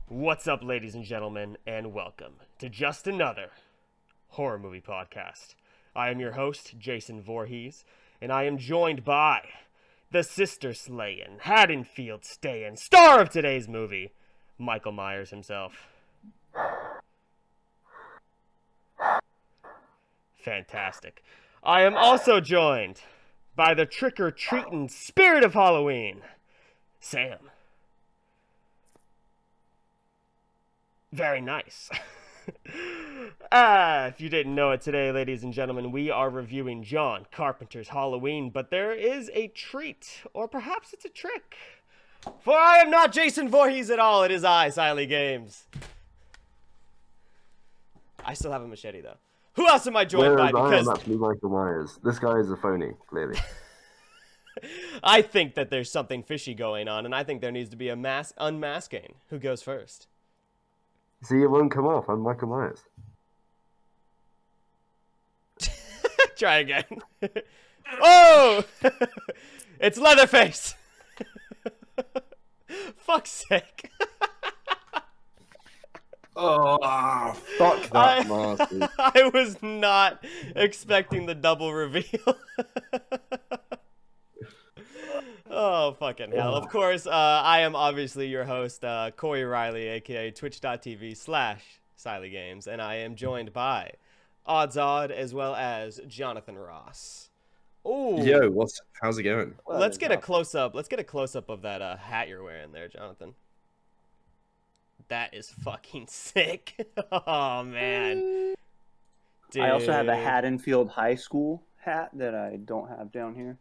What's up, ladies and gentlemen, and welcome to just another horror movie podcast. I am your host, Jason Voorhees, and I am joined by the sister slaying, Haddonfield staying, star of today's movie, Michael Myers himself. Fantastic. I am also joined by the trick-or-treating spirit of Halloween, Sam. Very nice. If you didn't know it today, ladies and gentlemen, we are reviewing John Carpenter's Halloween, but there is a treat, or perhaps it's a trick. For I am not Jason Voorhees at all, it is I, Siley Games. I still have a machete, though. Who else am I joined by? Because I am actually Michael Myers. This guy is a phony, clearly. I think that there's something fishy going on, and I think there needs to be a mass unmasking. Who goes first? See, it won't come off. I'm Michael Myers. Try again. Oh! It's Leatherface! Fuck's sake. Oh, fuck that mask. I was not expecting the double reveal. Oh, fucking hell. Of course, I am obviously your host, Corey Riley, a.k.a. twitch.tv/SileyGames, and I am joined by Odds Odd as well as Jonathan Ross. Ooh. Yo, how's it going? Let's get a close-up. Let's get a close-up of that hat you're wearing there, Jonathan. That is fucking sick. Oh, man. Dude. I also have a Haddonfield High School hat that I don't have down here.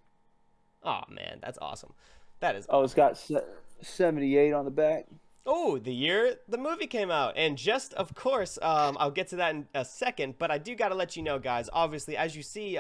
Oh, man, that's awesome. That is. Oh, it's got 78 on the back. Oh, the year the movie came out. And just, of course, I'll get to that in a second, but I do got to let you know, guys, obviously, as you see,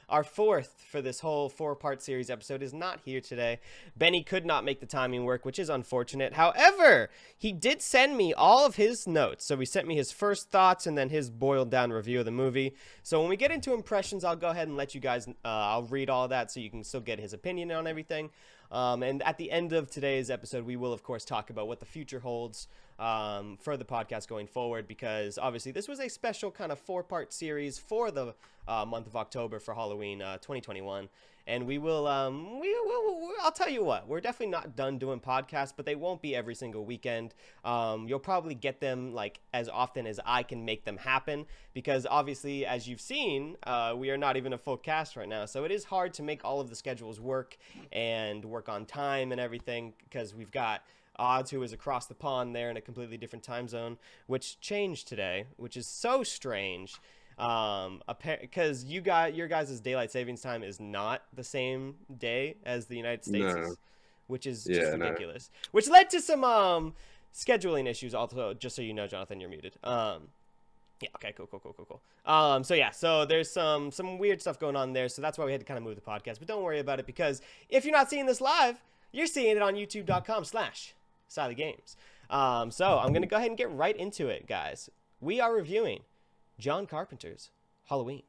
our fourth for this whole four-part series episode is not here today. Benny could not make the timing work, which is unfortunate. However, he did send me all of his notes. So he sent me his first thoughts and then his boiled-down review of the movie. So when we get into impressions, I'll go ahead and let you guys, I'll read all that so you can still get his opinion on everything. And at the end of today's episode, we will, of course, talk about what the future holds for the podcast going forward, because obviously this was a special kind of four-part series for the month of October for Halloween 2021. And we will, I'll tell you what, we're definitely not done doing podcasts, but they won't be every single weekend. You'll probably get them like as often as I can make them happen, because obviously, as you've seen, we are not even a full cast right now. So it is hard to make all of the schedules work and work on time and everything, because we've got Odds, who is across the pond there in a completely different time zone, which changed today, which is so strange. Because your guys' daylight savings time is not the same day as the United States, which is just ridiculous. No. Which led to some scheduling issues. Also, just so you know, Jonathan, you're muted. Yeah. Okay. Cool. So there's some weird stuff going on there. So that's why we had to kind of move the podcast. But don't worry about it, because if you're not seeing this live, you're seeing it on youtube.com/SileyGames. So I'm gonna go ahead and get right into it, guys. We are reviewing John Carpenter's Halloween.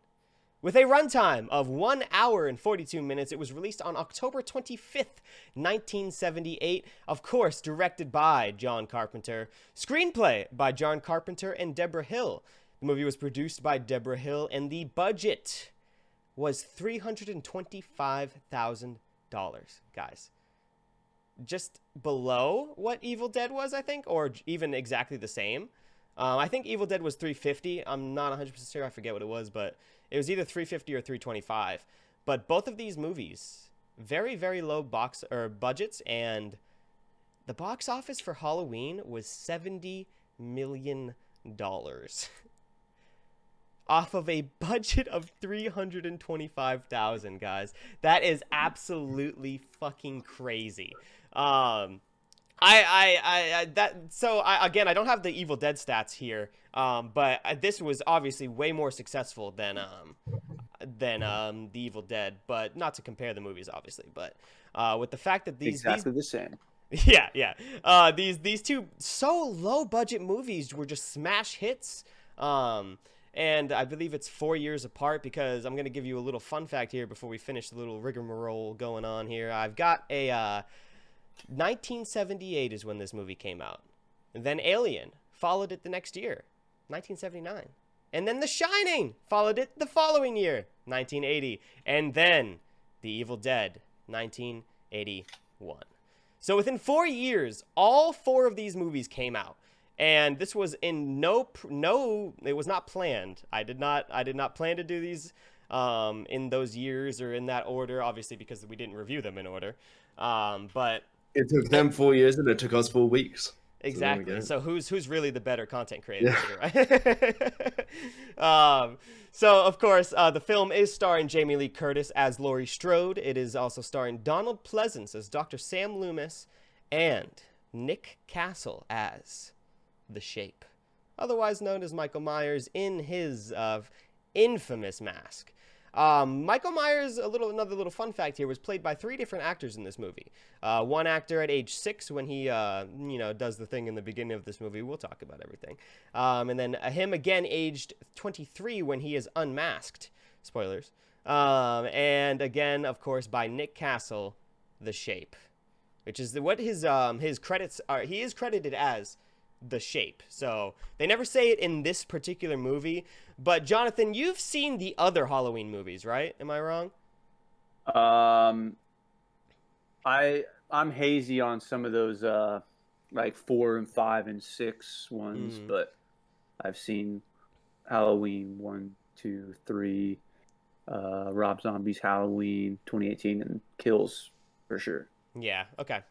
With a runtime of 1 hour and 42 minutes, it was released on October 25th, 1978. Of course, directed by John Carpenter. Screenplay by John Carpenter and Deborah Hill. The movie was produced by Deborah Hill, and the budget was $325,000, guys. Just below what Evil Dead was, I think, or even exactly the same. I think Evil Dead was $350. I'm not 100% sure. I forget what it was, but it was either $350 or $325. But both of these movies, very, very low budgets, and the box office for Halloween was $70 million off of a budget of $325,000, guys. That is absolutely fucking crazy. Again, I don't have the Evil Dead stats here, but this was obviously way more successful than the Evil Dead, but not to compare the movies, obviously. But with the fact that these the same. Yeah. These two so low budget movies were just smash hits. And I believe it's 4 years apart, because I'm going to give you a little fun fact here before we finish the little rigmarole going on here. I've got a 1978 is when this movie came out. Then Alien followed it the next year, 1979. And then The Shining followed it the following year, 1980. And then The Evil Dead, 1981. So within 4 years, all 4 of these movies came out. And this was in it was not planned. I did not plan to do these in those years or in that order, obviously because we didn't review them in order. But it took them 4 years and it took us 4 weeks. exactly. So who's really the better content creator Yeah. here, right? So of course, the film is starring Jamie Lee Curtis as Laurie Strode. It is also starring Donald Pleasance as Dr. Sam Loomis and Nick Castle as The Shape, otherwise known as Michael Myers in his infamous mask. Michael Myers, another little fun fact here, was played by 3 different actors in this movie. One actor at age 6 when he, does the thing in the beginning of this movie. We'll talk about everything. And then him again aged 23 when he is unmasked. Spoilers. And again, of course, by Nick Castle, The Shape, which is what his credits are. He is credited as The Shape. So they never say it in this particular movie. But Jonathan, you've seen the other Halloween movies, right? Am I wrong? I'm hazy on some of those like 4 and 5 and 6 ones, but I've seen Halloween 1, 2, 3, Rob Zombie's Halloween 2018, and Kills for sure. Yeah, okay.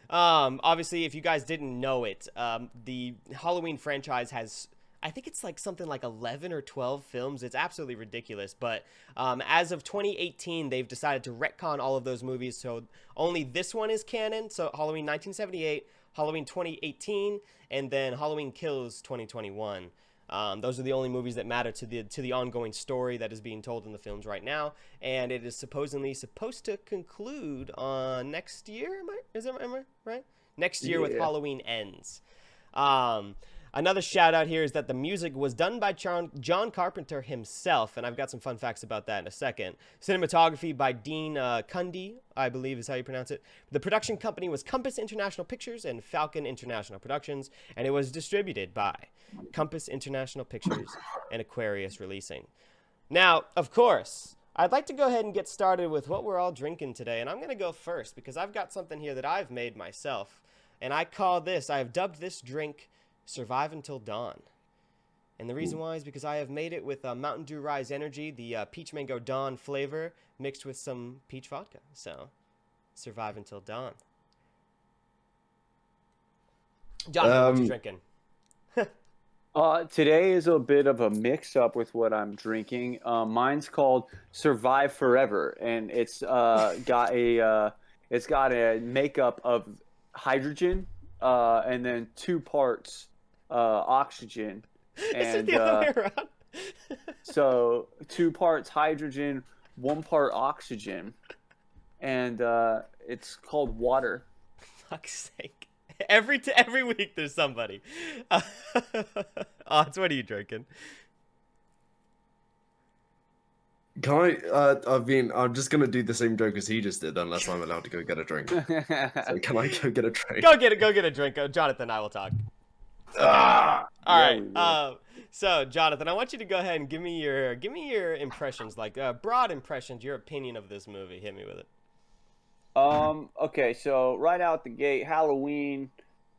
Obviously, if you guys didn't know it, the Halloween franchise has, I think it's like something like 11 or 12 films. It's absolutely ridiculous. But as of 2018, they've decided to retcon all of those movies. So only this one is canon. So Halloween 1978, Halloween 2018, and then Halloween Kills 2021. Those are the only movies that matter to the ongoing story that is being told in the films right now, and it is supposedly supposed to conclude on next year. Am I right? Next year with Halloween Ends. Another shout out here is that the music was done by John Carpenter himself, and I've got some fun facts about that in a second. Cinematography by Dean Cundy, I believe is how you pronounce it. The production company was Compass International Pictures and Falcon International Productions, and it was distributed by Compass International Pictures and Aquarius Releasing. Now, of course, I'd like to go ahead and get started with what we're all drinking today, and I'm going to go first because I've got something here that I've made myself, and I have dubbed this drink Survive Until Dawn. And the reason why is because I have made it with Mountain Dew Rise Energy, the Peach Mango Dawn flavor, mixed with some peach vodka. So, Survive Until Dawn. Jonathan, what you drinking? Today is a bit of a mix-up with what I'm drinking. Mine's called Survive Forever, and it's got a makeup of hydrogen and then 2 parts oxygen. And the other way around. so 2 parts hydrogen, 1 part oxygen, and it's called water. Fuck's sake. Every week there's somebody. Odds, what are you drinking? Can I'm just gonna do the same joke as he just did, unless I'm allowed to go get a drink. So can I go get a drink? Go get a drink. Jonathan and I will talk. Ah! All right. So Jonathan, I want you to go ahead and give me your impressions, like broad impressions, your opinion of this movie. Hit me with it. Okay, so right out the gate, Halloween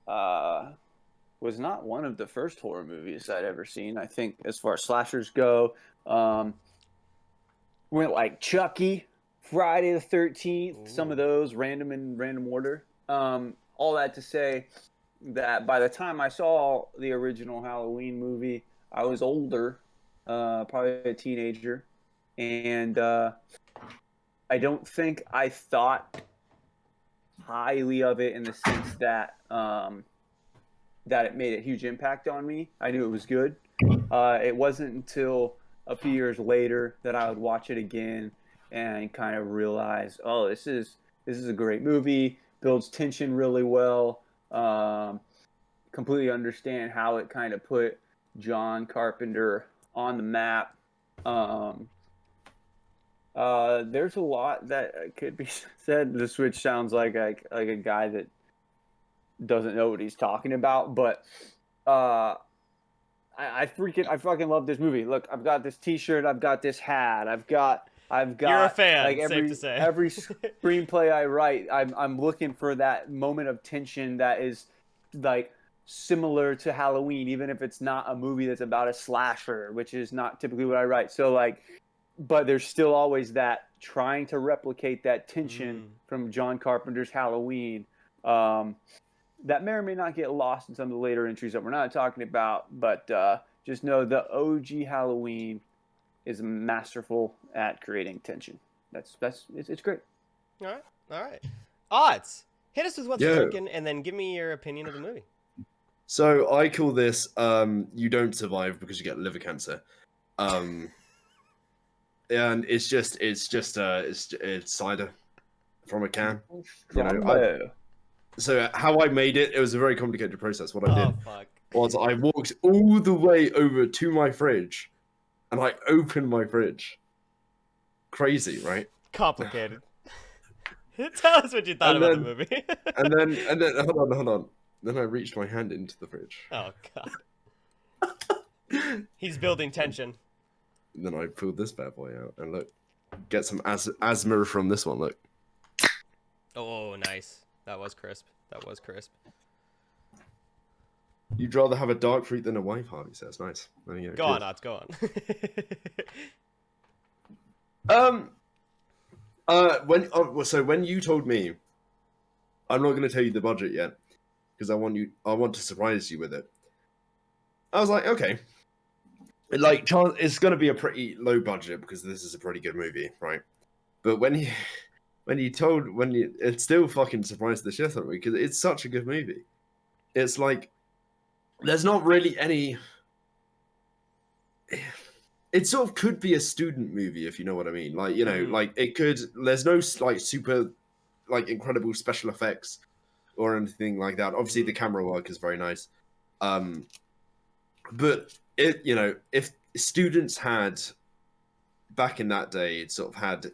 was not one of the first horror movies I'd ever seen. I think as far as slashers go, went like Chucky, Friday the 13th, some of those random order. All that to say that by the time I saw the original Halloween movie, I was older, probably a teenager, and I don't think I thought highly of it in the sense that that it made a huge impact on me. I knew it was good. It wasn't until a few years later that I would watch it again and kind of realize, oh, this is a great movie. Builds tension really well. Completely understand how it kind of put John Carpenter on the map. There's a lot that could be said. The Switch sounds like a guy that doesn't know what he's talking about. But I fucking love this movie. Look, I've got this T-shirt, I've got this hat, I've got You're a fan, like safe to say. every screenplay I write, I'm looking for that moment of tension that is like similar to Halloween, even if it's not a movie that's about a slasher, which is not typically what I write. So like, but there's still always that trying to replicate that tension from John Carpenter's Halloween. That may or may not get lost in some of the later entries that we're not talking about, but just know the OG Halloween is masterful at creating tension. It's great. All right. Odds. Hit us with what's Yeah. drinking, and then give me your opinion of the movie. So I call this "You Don't Survive Because You Get Liver Cancer," and it's cider from a can. You know, so how I made it, it was a very complicated process. What I did was I walked all the way over to my fridge, and I opened my fridge. Crazy, right? Complicated. Tell us what you thought about the movie. and then hold on. Then I reached my hand into the fridge. Oh god. He's building tension. And then I pulled this bad boy out, and look, get some asthma from this one. Look. Oh, nice. That was crisp. You'd rather have a dark fruit than a white, Harvey says. Nice. There you go. Go on, Odds. Go on. When you told me, I'm not going to tell you the budget yet, because I want to surprise you with it. I was like, okay, like it's going to be a pretty low budget because this is a pretty good movie, right? But it still fucking surprised the shit out of me because it's such a good movie. It's like there's not really any. It sort of could be a student movie if you know what I mean. Like, you know, like it could. There's no like super, like incredible special effects or anything like that. Obviously, the camera work is very nice. But it, you know, if students had back in that day, sort of had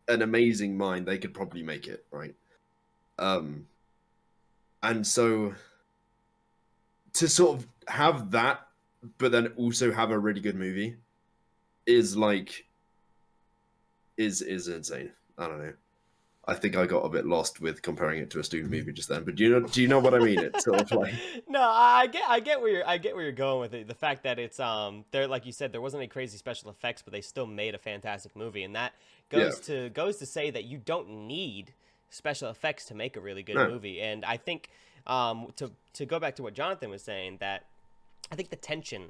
an amazing mind, they could probably make it, right? And so to sort of have that, but then also have a really good movie is insane. I don't know. I think I got a bit lost with comparing it to a student movie just then. But do you know what I mean? It's sort of like no, I get where you're going with it. The fact that it's there, like you said, there wasn't any crazy special effects, but they still made a fantastic movie, and that goes to say that you don't need special effects to make a really good movie. And I think to go back to what Jonathan was saying, that I think the tension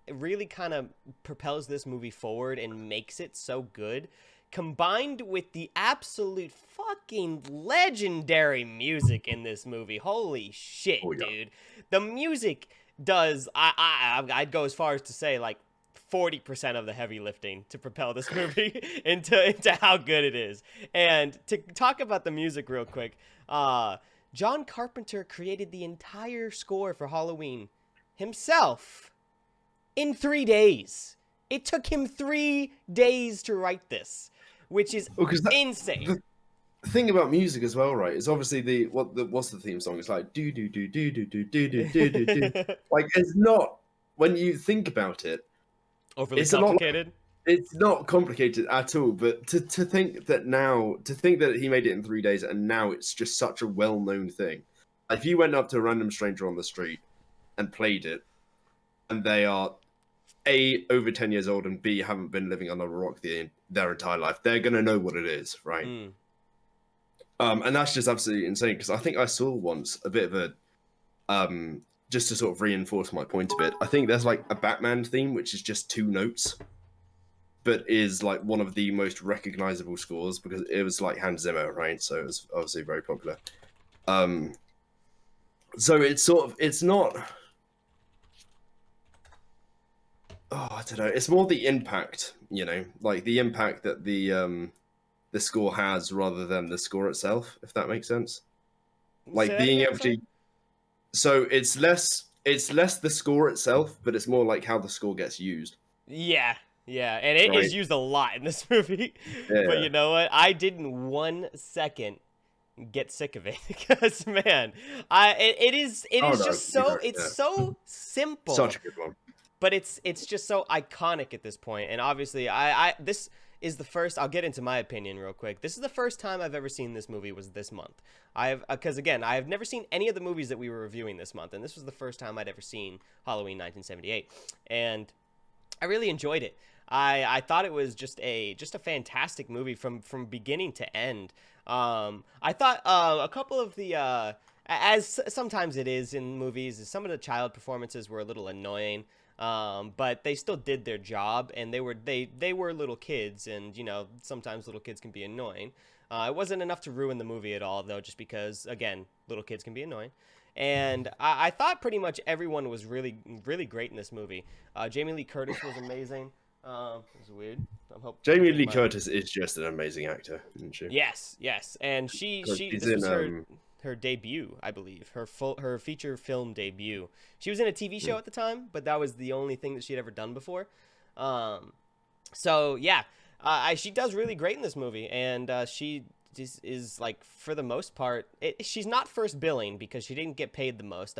really kind of propels this movie forward and makes it so good, combined with the absolute fucking legendary music in this movie. Holy shit, dude. The music does, I'd go as far as to say, like, 40% of the heavy lifting to propel this movie into how good it is. And to talk about the music real quick, John Carpenter created the entire score for Halloween himself in 3 days. It took him 3 days to write this, which is insane. The thing about music as well, right? Is obviously what's the theme song? It's like do do do do do do do do do do do. Like it's not, when you think about it, overly complicated. It's not complicated at all. But to think that he made it in 3 days and now it's just such a well-known thing. If you went up to a random stranger on the street and played it, and they are A, over 10 years old, and B, haven't been living under a rock their entire life, they're going to know what it is, right? And that's just absolutely insane, because I think I saw once a bit of a, just to sort of reinforce my point a bit, I think there's like a Batman theme, which is just 2 notes, but is like one of the most recognizable scores, because it was like Hans Zimmer, right? So it was obviously very popular. So it's not... Oh, I don't know. It's more the impact, you know, like the impact that the score has rather than the score itself, if that makes sense. Like being able to. So it's less the score itself, but it's more like how the score gets used. Yeah, and it is used a lot in this movie. Yeah. But you know what? I didn't 1 second get sick of it because man, it is Oh, no, just you so don't, it's yeah. so simple, Such a good one. but it's just so iconic at this point. And obviously, I this is the first. I'll get into my opinion real quick. This is the first time I've ever seen this movie. Was this month? I've because again, I have never seen any of the movies that we were reviewing this month, and this was the first time I'd ever seen Halloween 1978, and I really enjoyed it. I thought it was just a fantastic movie from beginning to end. I thought a couple of the as sometimes it is in movies, some of the child performances were a little annoying. But they still did their job, and they were little kids, and you know sometimes little kids can be annoying. It wasn't enough to ruin the movie at all, though, just because again little kids can be annoying. And I thought pretty much everyone was really great in this movie. Jamie Lee Curtis was amazing. It was weird. Jamie Lee Curtis is just an amazing actor, isn't she? Yes, and she She's this was in, her debut, I believe, her feature film debut. She was in a TV show at the time, but that was the only thing that she had ever done before. So yeah, she does really great in this movie, and she is like for the most part, she's not first billing because she didn't get paid the most.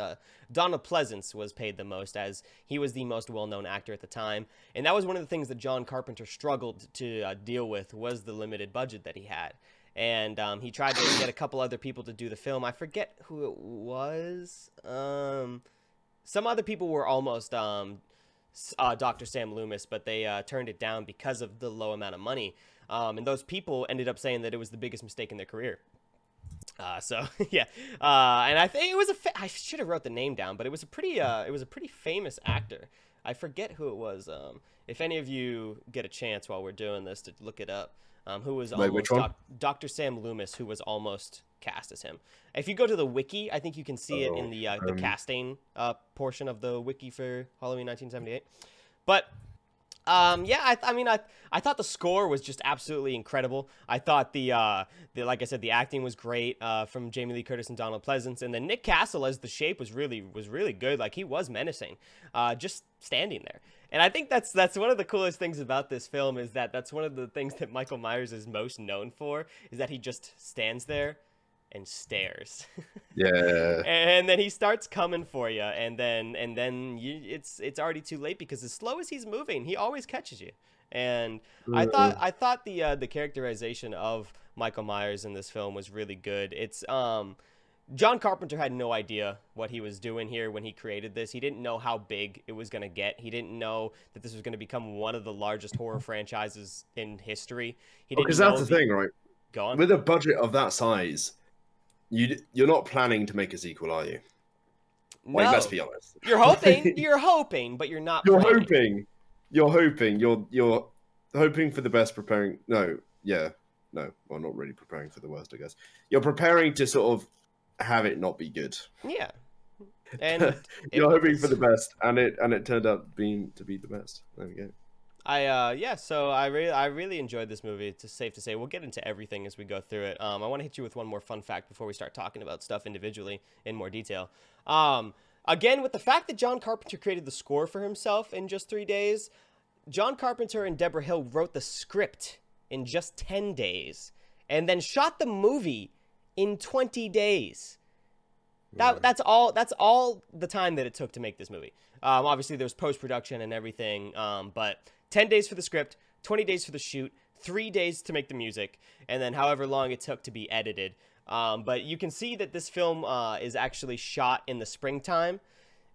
Donald Pleasance was paid the most as he was the most well-known actor at the time, and that was one of the things that John Carpenter struggled to deal with was the limited budget that he had. And he tried to get a couple other people to do the film. I forget who it was. Some other people were almost Dr. Sam Loomis, but they turned it down because of the low amount of money. And those people ended up saying that it was the biggest mistake in their career. So yeah, and I think it was I should have wrote the name down, but it was a pretty famous actor. I forget who it was. If any of you get a chance while we're doing this to look it up. Who was almost Dr. Sam Loomis, who was almost cast as him. If you go to the wiki, I think you can see it in the casting portion of the wiki for Halloween 1978. But yeah, I thought the score was just absolutely incredible. I thought the like I said, the acting was great from Jamie Lee Curtis and Donald Pleasance, and then Nick Castle as the Shape was really good. Like he was menacing, just standing there. And I think that's one of the coolest things about this film is that that's one of the things that Michael Myers is most known for is that he just stands there and stares. Yeah. And then he starts coming for you, and then it's already too late because as slow as he's moving, he always catches you. And I thought the characterization of Michael Myers in this film was really good. It's John Carpenter had no idea what he was doing here when he created this. He didn't know how big it was going to get. He didn't know that this was going to become one of the largest horror franchises in history. Because that's the thing, right? Go on. With a budget of that size, you're not planning to make a sequel, are you? Like, No. let's be honest. You're hoping, but you're not. You're planning. hoping. You're hoping for the best, preparing. No, well, not really preparing for the worst, I guess. You're preparing to sort of have it not be good. Yeah, and you're hoping for the best, and it turned out to be the best. There we go. So I really enjoyed this movie. It's safe to say we'll get into everything as we go through it. I want to hit you with one more fun fact before we start talking about stuff individually in more detail. Again, with the fact that John Carpenter created the score for himself in just 3 days, John Carpenter and Deborah Hill wrote the script in just 10 days, and then shot the movie in 20 days. That's all the time that it took to make this movie. Obviously there's post-production and everything, but 10 days for the script, 20 days for the shoot, 3 days to make the music, and then however long it took to be edited. But you can see that this film is actually shot in the springtime,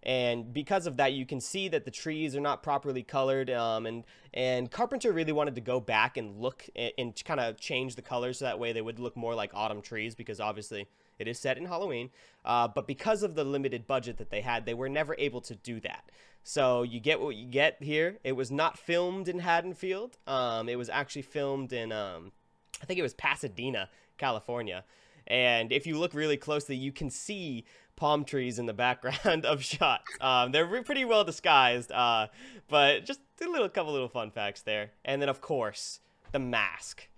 and because of that, you can see that the trees are not properly colored, and Carpenter really wanted to go back and look and kind of change the colors so that way they would look more like autumn trees, because obviously it is set in Halloween, but because of the limited budget that they had, they were never able to do that. So you get what you get here. It was not filmed in Haddonfield. It was actually filmed in, I think it was Pasadena, California. And if you look really closely, you can see palm trees in the background of shots. They're pretty well disguised, but just a couple little fun facts there. And then, of course, the mask.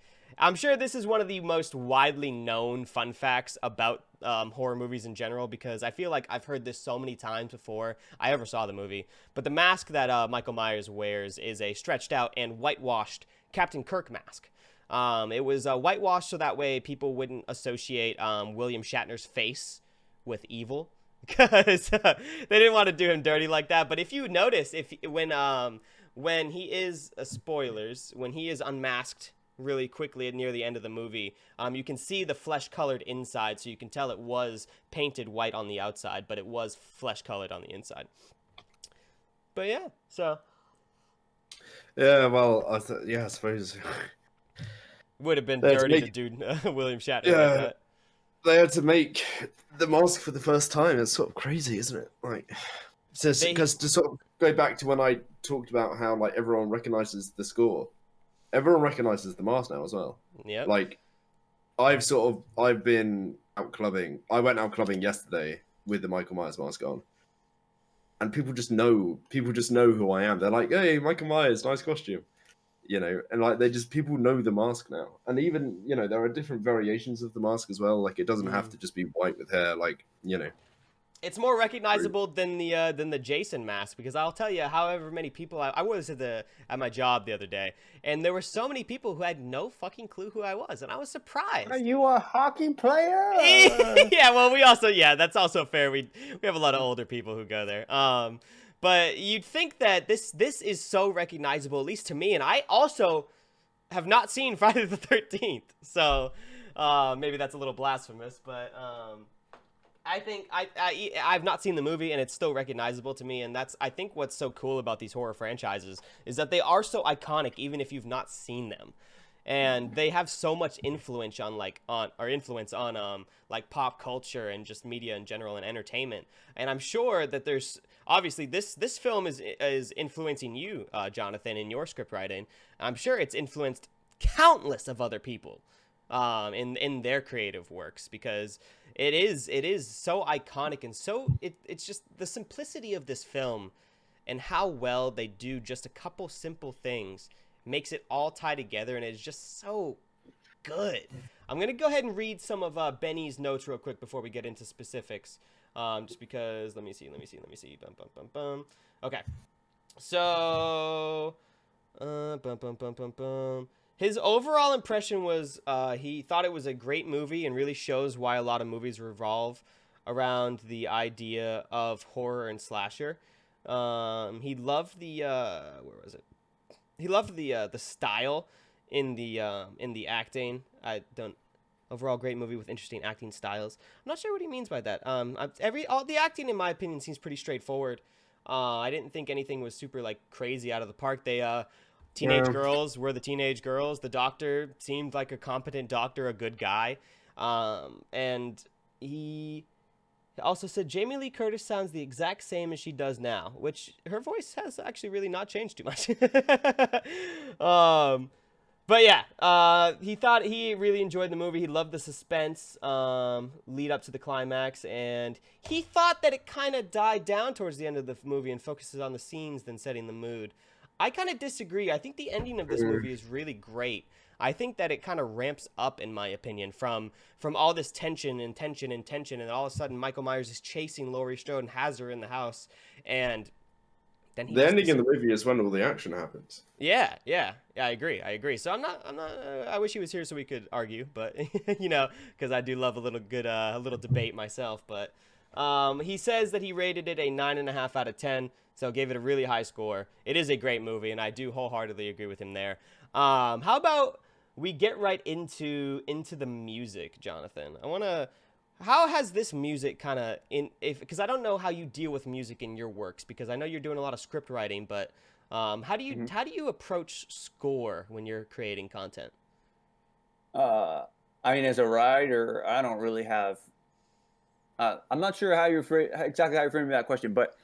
I'm sure this is one of the most widely known fun facts about horror movies in general, because I feel like I've heard this so many times before I ever saw the movie. But the mask that Michael Myers wears is a stretched out and whitewashed Captain Kirk mask. It was whitewashed so that way people wouldn't associate William Shatner's face with evil, because they didn't want to do him dirty like that. But if you notice, when he is spoilers, when he is unmasked really quickly near the end of the movie, you can see the flesh-colored inside, so you can tell it was painted white on the outside, but it was flesh-colored on the inside. But yeah, so Yeah, well, I suppose would have been they had to dirty make, to do William Shatner like yeah, that. they had to make the mask for the first time. It's sort of crazy, isn't it? Like, because to sort of go back to when I talked about how like everyone recognizes the score, everyone recognizes the mask now as well. Yep. Like, I've been out clubbing. I went out clubbing yesterday with the Michael Myers mask on, and people just know who I am. They're like, "Hey, Michael Myers, nice costume," and like people know the mask now. And even there are different variations of the mask as well. Like, it doesn't have to just be white with hair. Like, It's more recognizable than the Jason mask, because I'll tell you, however many people I was at my job the other day, and there were so many people who had no fucking clue who I was, and I was surprised. Are you a hockey player? Yeah, well, that's also fair. We have a lot of older people who go there. But you'd think that this is so recognizable, at least to me, and I also have not seen Friday the 13th, so maybe that's a little blasphemous, but I think I've not seen the movie, and it's still recognizable to me, and that's, I think, what's so cool about these horror franchises is that they are so iconic even if you've not seen them. And they have so much influence on like pop culture and just media in general and entertainment. And I'm sure that there's obviously this film is influencing you, Jonathan, in your script writing. I'm sure it's influenced countless of other people in their creative works, because it is so iconic, and so it's just the simplicity of this film and how well they do just a couple simple things makes it all tie together, and it's just so good. I'm going to go ahead and read some of Benny's notes real quick before we get into specifics, just because, let me see. Bum, bum, bum, bum. Okay. So, his overall impression was he thought it was a great movie and really shows why a lot of movies revolve around the idea of horror and slasher. He loved the where was it? He loved the style in the acting. Overall great movie with interesting acting styles. I'm not sure what he means by that. All the acting in my opinion seems pretty straightforward. I didn't think anything was super like crazy out of the park. Teenage girls were the teenage girls. The doctor seemed like a competent doctor, a good guy. And he also said Jamie Lee Curtis sounds the exact same as she does now, which her voice has actually really not changed too much. But yeah, he thought he really enjoyed the movie. He loved the suspense lead up to the climax, and he thought that it kind of died down towards the end of the movie and focuses on the scenes than setting the mood. I kind of disagree. I think the ending of this movie is really great. I think that it kind of ramps up, in my opinion, from all this tension, and all of a sudden Michael Myers is chasing Laurie Strode and has her in the house, and then the ending in the movie is when all the action happens. Yeah, I agree. So I'm not. I wish he was here so we could argue, but because I do love a little debate myself. But he says that he rated it a 9.5 out of 10, so gave it a really high score. It is a great movie, and I do wholeheartedly agree with him there. How about we get right into the music, Jonathan? How has this music kind of because I don't know how you deal with music in your works, because I know you're doing a lot of script writing, but how do you approach score when you're creating content? I mean, as a writer, I don't really have. I'm not sure exactly how you're framing that question, but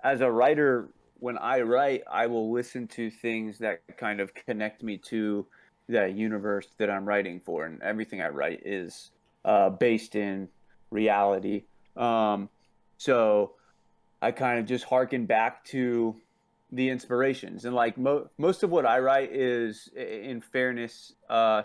as a writer, when I write, I will listen to things that kind of connect me to the universe that I'm writing for, and everything I write is based in reality. So I kind of just harken back to the inspirations, and like most of what I write is, in fairness,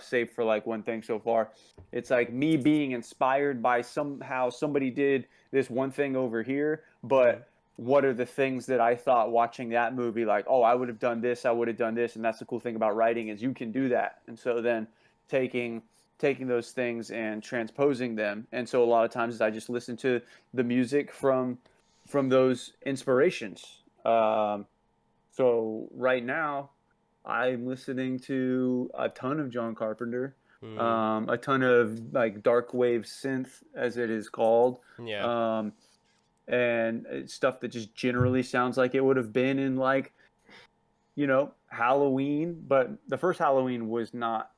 save for like one thing so far, it's like me being inspired by somehow somebody did this one thing over here, but what are the things that I thought watching that movie, like, oh, I would have done this, I would have done this, and that's the cool thing about writing is you can do that. And so then taking those things and transposing them. And so a lot of times I just listen to the music from those inspirations. So right now I'm listening to a ton of John Carpenter, a ton of like dark wave synth, as it is called. Yeah. And it's stuff that just generally sounds like it would have been in, like, Halloween. But the first Halloween was not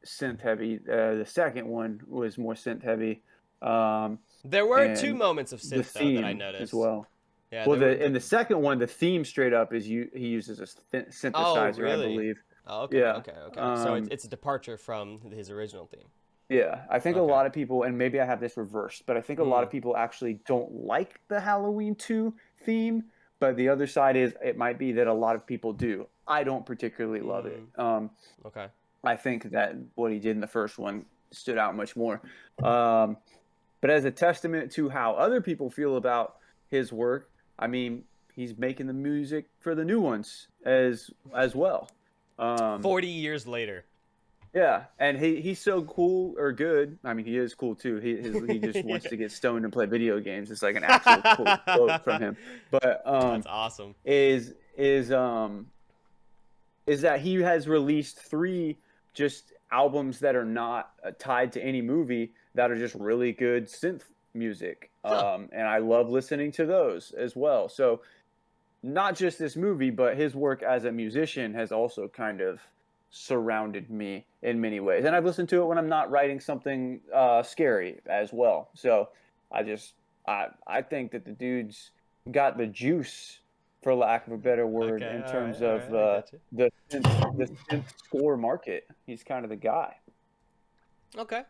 synth heavy. The second one was more synth heavy. There were and two moments of the synth though that I theme noticed as well. Yeah. Well, in the second one, the theme straight up is he uses a synthesizer, I really? believe. Oh, okay. Yeah. Okay. So it's a departure from his original theme. Yeah, I think a Okay. lot of people, and maybe I have this reversed, but I think a lot of people actually don't like the Halloween 2 theme. But the other side is it might be that a lot of people do. I don't particularly love it. Okay. I think that what he did in the first one stood out much more. But as a testament to how other people feel about his work, I mean, he's making the music for the new ones as well. 40 years later. Yeah, and he's so cool or good. I mean, he is cool too. He just wants to get stoned and play video games. It's like an actual cool quote from him. But That's awesome. Is that he has released 3 just albums that are not tied to any movie that are just really good synth music. And I love listening to those as well. So not just this movie, but his work as a musician has also kind of surrounded me in many ways. And I've listened to it when I'm not writing something scary as well. So I think that the dude's got the juice, for lack of a better word, in terms of the synth score market. He's kind of the guy. Okay.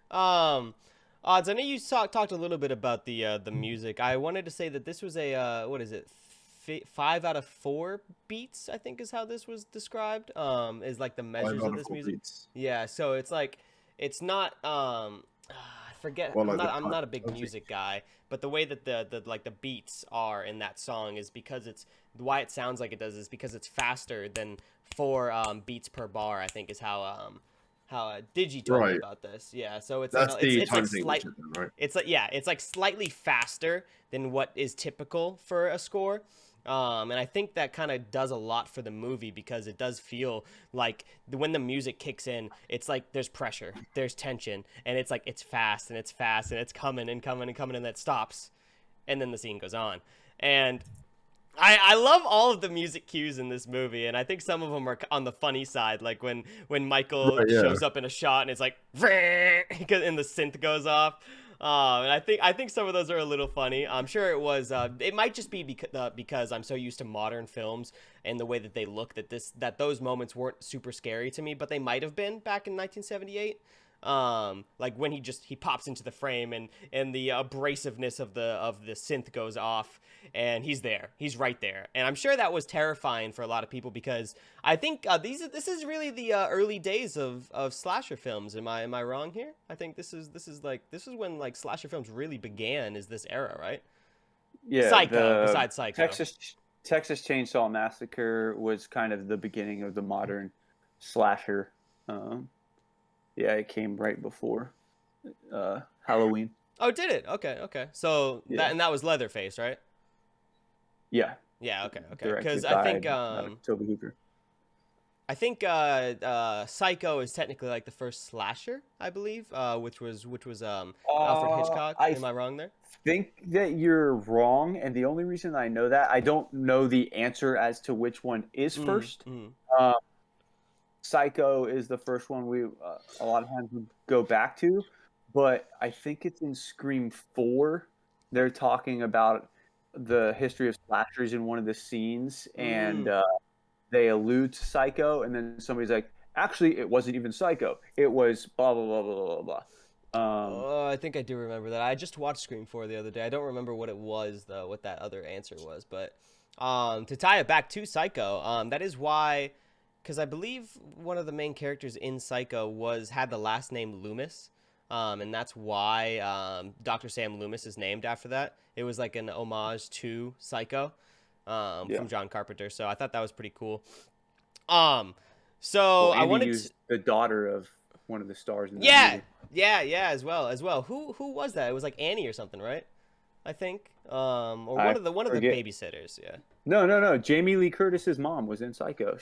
Odds, I know you talked a little bit about the music. I wanted to say that this was a what is it? 5 out of 4 beats, I think is how this was described. Is like the measures of this music. Beats. Yeah, so it's like it's not I forget. Well, I'm not a big music guy, but the way that the like the beats are in that song is because it's why it sounds like it does is because it's faster than 4 beats per bar, I think is how Digi told me about this. Yeah, so it's that's it's like slightly right? It's like slightly faster than what is typical for a score. And I think that kind of does a lot for the movie because it does feel like when the music kicks in, it's like there's pressure, there's tension, and it's like it's fast and it's coming and coming and coming, and then it stops, and then the scene goes on. And I love all of the music cues in this movie, and I think some of them are on the funny side, like when Michael shows up in a shot and it's like, and the synth goes off. And I think some of those are a little funny. I'm sure it was. It might just be because I'm so used to modern films and the way that they look that those moments weren't super scary to me, but they might have been back in 1978. Like when he pops into the frame and the abrasiveness of the synth goes off and he's right there, and I'm sure that was terrifying for a lot of people because I think this is really the early days of slasher films. Am I wrong here? I think this is when like slasher films really began, is this era, right? Yeah. Besides Psycho, Texas Chainsaw Massacre was kind of the beginning of the modern slasher. Yeah, it came right before Halloween. Oh, did it? Okay. So yeah. that was Leatherface, right? Yeah. Yeah. Okay. Because I think Tobe Hooper. I think Psycho is technically like the first slasher, I believe, which was Alfred Hitchcock. Am I wrong there? I think that you're wrong, and the only reason I know that, I don't know the answer as to which one is first. Psycho is the first one we a lot of times we go back to, but I think it's in Scream 4. They're talking about the history of slashers in one of the scenes, and they allude to Psycho, and then somebody's like, actually, it wasn't even Psycho. It was blah, blah, blah, blah, blah, blah. I think I do remember that. I just watched Scream 4 the other day. I don't remember what it was, though, what that other answer was. But to tie it back to Psycho, that is why, because I believe one of the main characters in Psycho had the last name Loomis. and that's why Dr. Sam Loomis is named after that. It was like an homage to Psycho from John Carpenter. So I thought that was pretty cool. So Well, I Andy wanted used the daughter of one of the stars in that yeah, movie. yeah, as well. Who was that? It was like Annie or something, right? I think, or one of the forget. babysitters. Yeah. No. Jamie Lee Curtis's mom was in Psycho.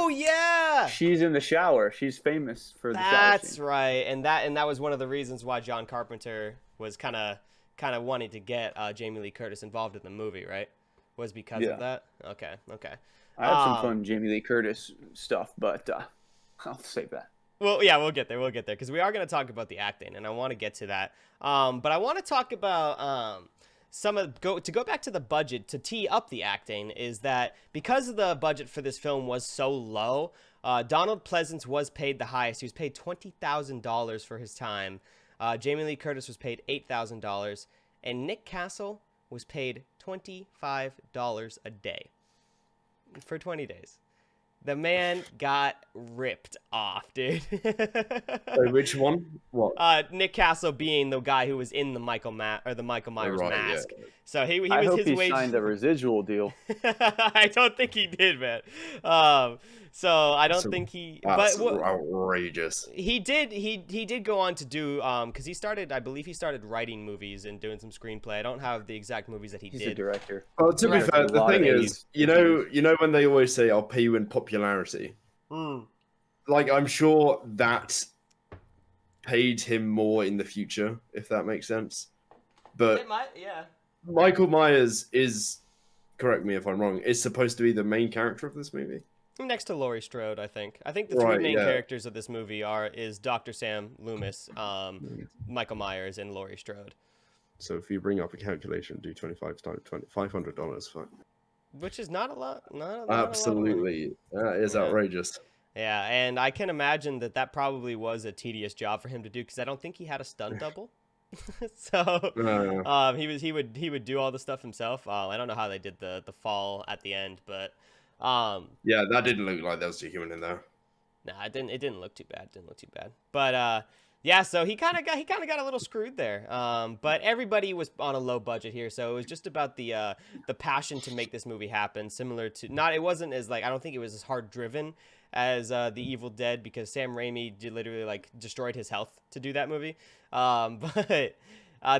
Yeah. She's in the shower. She's famous for the shower That's scene. right, and that was one of the reasons why John Carpenter was kind of wanting to get Jamie Lee Curtis involved in the movie, right? Was because of that. Okay. I have some fun Jamie Lee Curtis stuff, but I'll save that. Well, yeah, we'll get there because we are going to talk about the acting, and I want to get to that. But I want to talk about to go back to the budget to tee up the acting is that because the budget for this film was so low, Donald Pleasance was paid the highest. He was paid $20,000 for his time. Jamie Lee Curtis was paid $8,000, and Nick Castle was paid $25 a day for 20 days. The man got ripped off, dude. Wait, which one? What? Nick Castle being the guy who was in the Michael Myers mask. Yeah. So he I was hope his he wage. signed a residual deal. I don't think he did, man. So I don't think he. That's But outrageous. he did go on to do because I believe he started writing movies and doing some screenplay. I don't have the exact movies that he He's did. a director. Well, to be Right. fair, A the lot thing of is, 80s. you know when they always say, "I'll pay you in popularity." Like, I'm sure that paid him more in the future, if that makes sense. But It might, yeah. Michael Myers is, correct me if I'm wrong, is supposed to be the main character of this movie. Next to Laurie Strode, I think. I think the three Right, main yeah. characters of this movie is Dr. Sam Loomis, Michael Myers, and Laurie Strode. So if you bring up a calculation, do 25 times $500 for Which is not a lot. Not a lot of money. absolutely, that is Yeah. outrageous. Yeah, and I can imagine that probably was a tedious job for him to do because I don't think he had a stunt double. So No. he would do all the stuff himself. I don't know how they did the fall at the end, but Yeah, that didn't look like there was a human in there. nah, it didn't look too bad. But yeah, so he kind of got a little screwed there. But everybody was on a low budget here, so it was just about the passion to make this movie happen. Similar to it wasn't as I don't think it was as hard driven as The Evil Dead because Sam Raimi literally destroyed his health to do that movie. But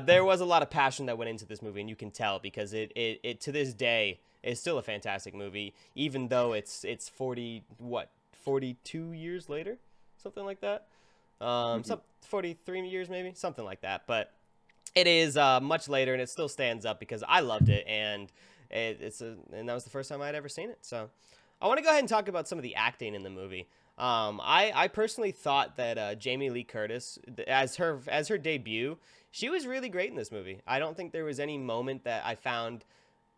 there was a lot of passion that went into this movie, and you can tell because it to this day is still a fantastic movie, even though it's 42 years later, something like that. Some 43 years maybe, something like that. But it is much later, and it still stands up because I loved it, and and that was the first time I'd ever seen it. So I want to go ahead and talk about some of the acting in the movie. I personally thought that Jamie Lee Curtis, as her debut, she was really great in this movie. I don't think there was any moment that I found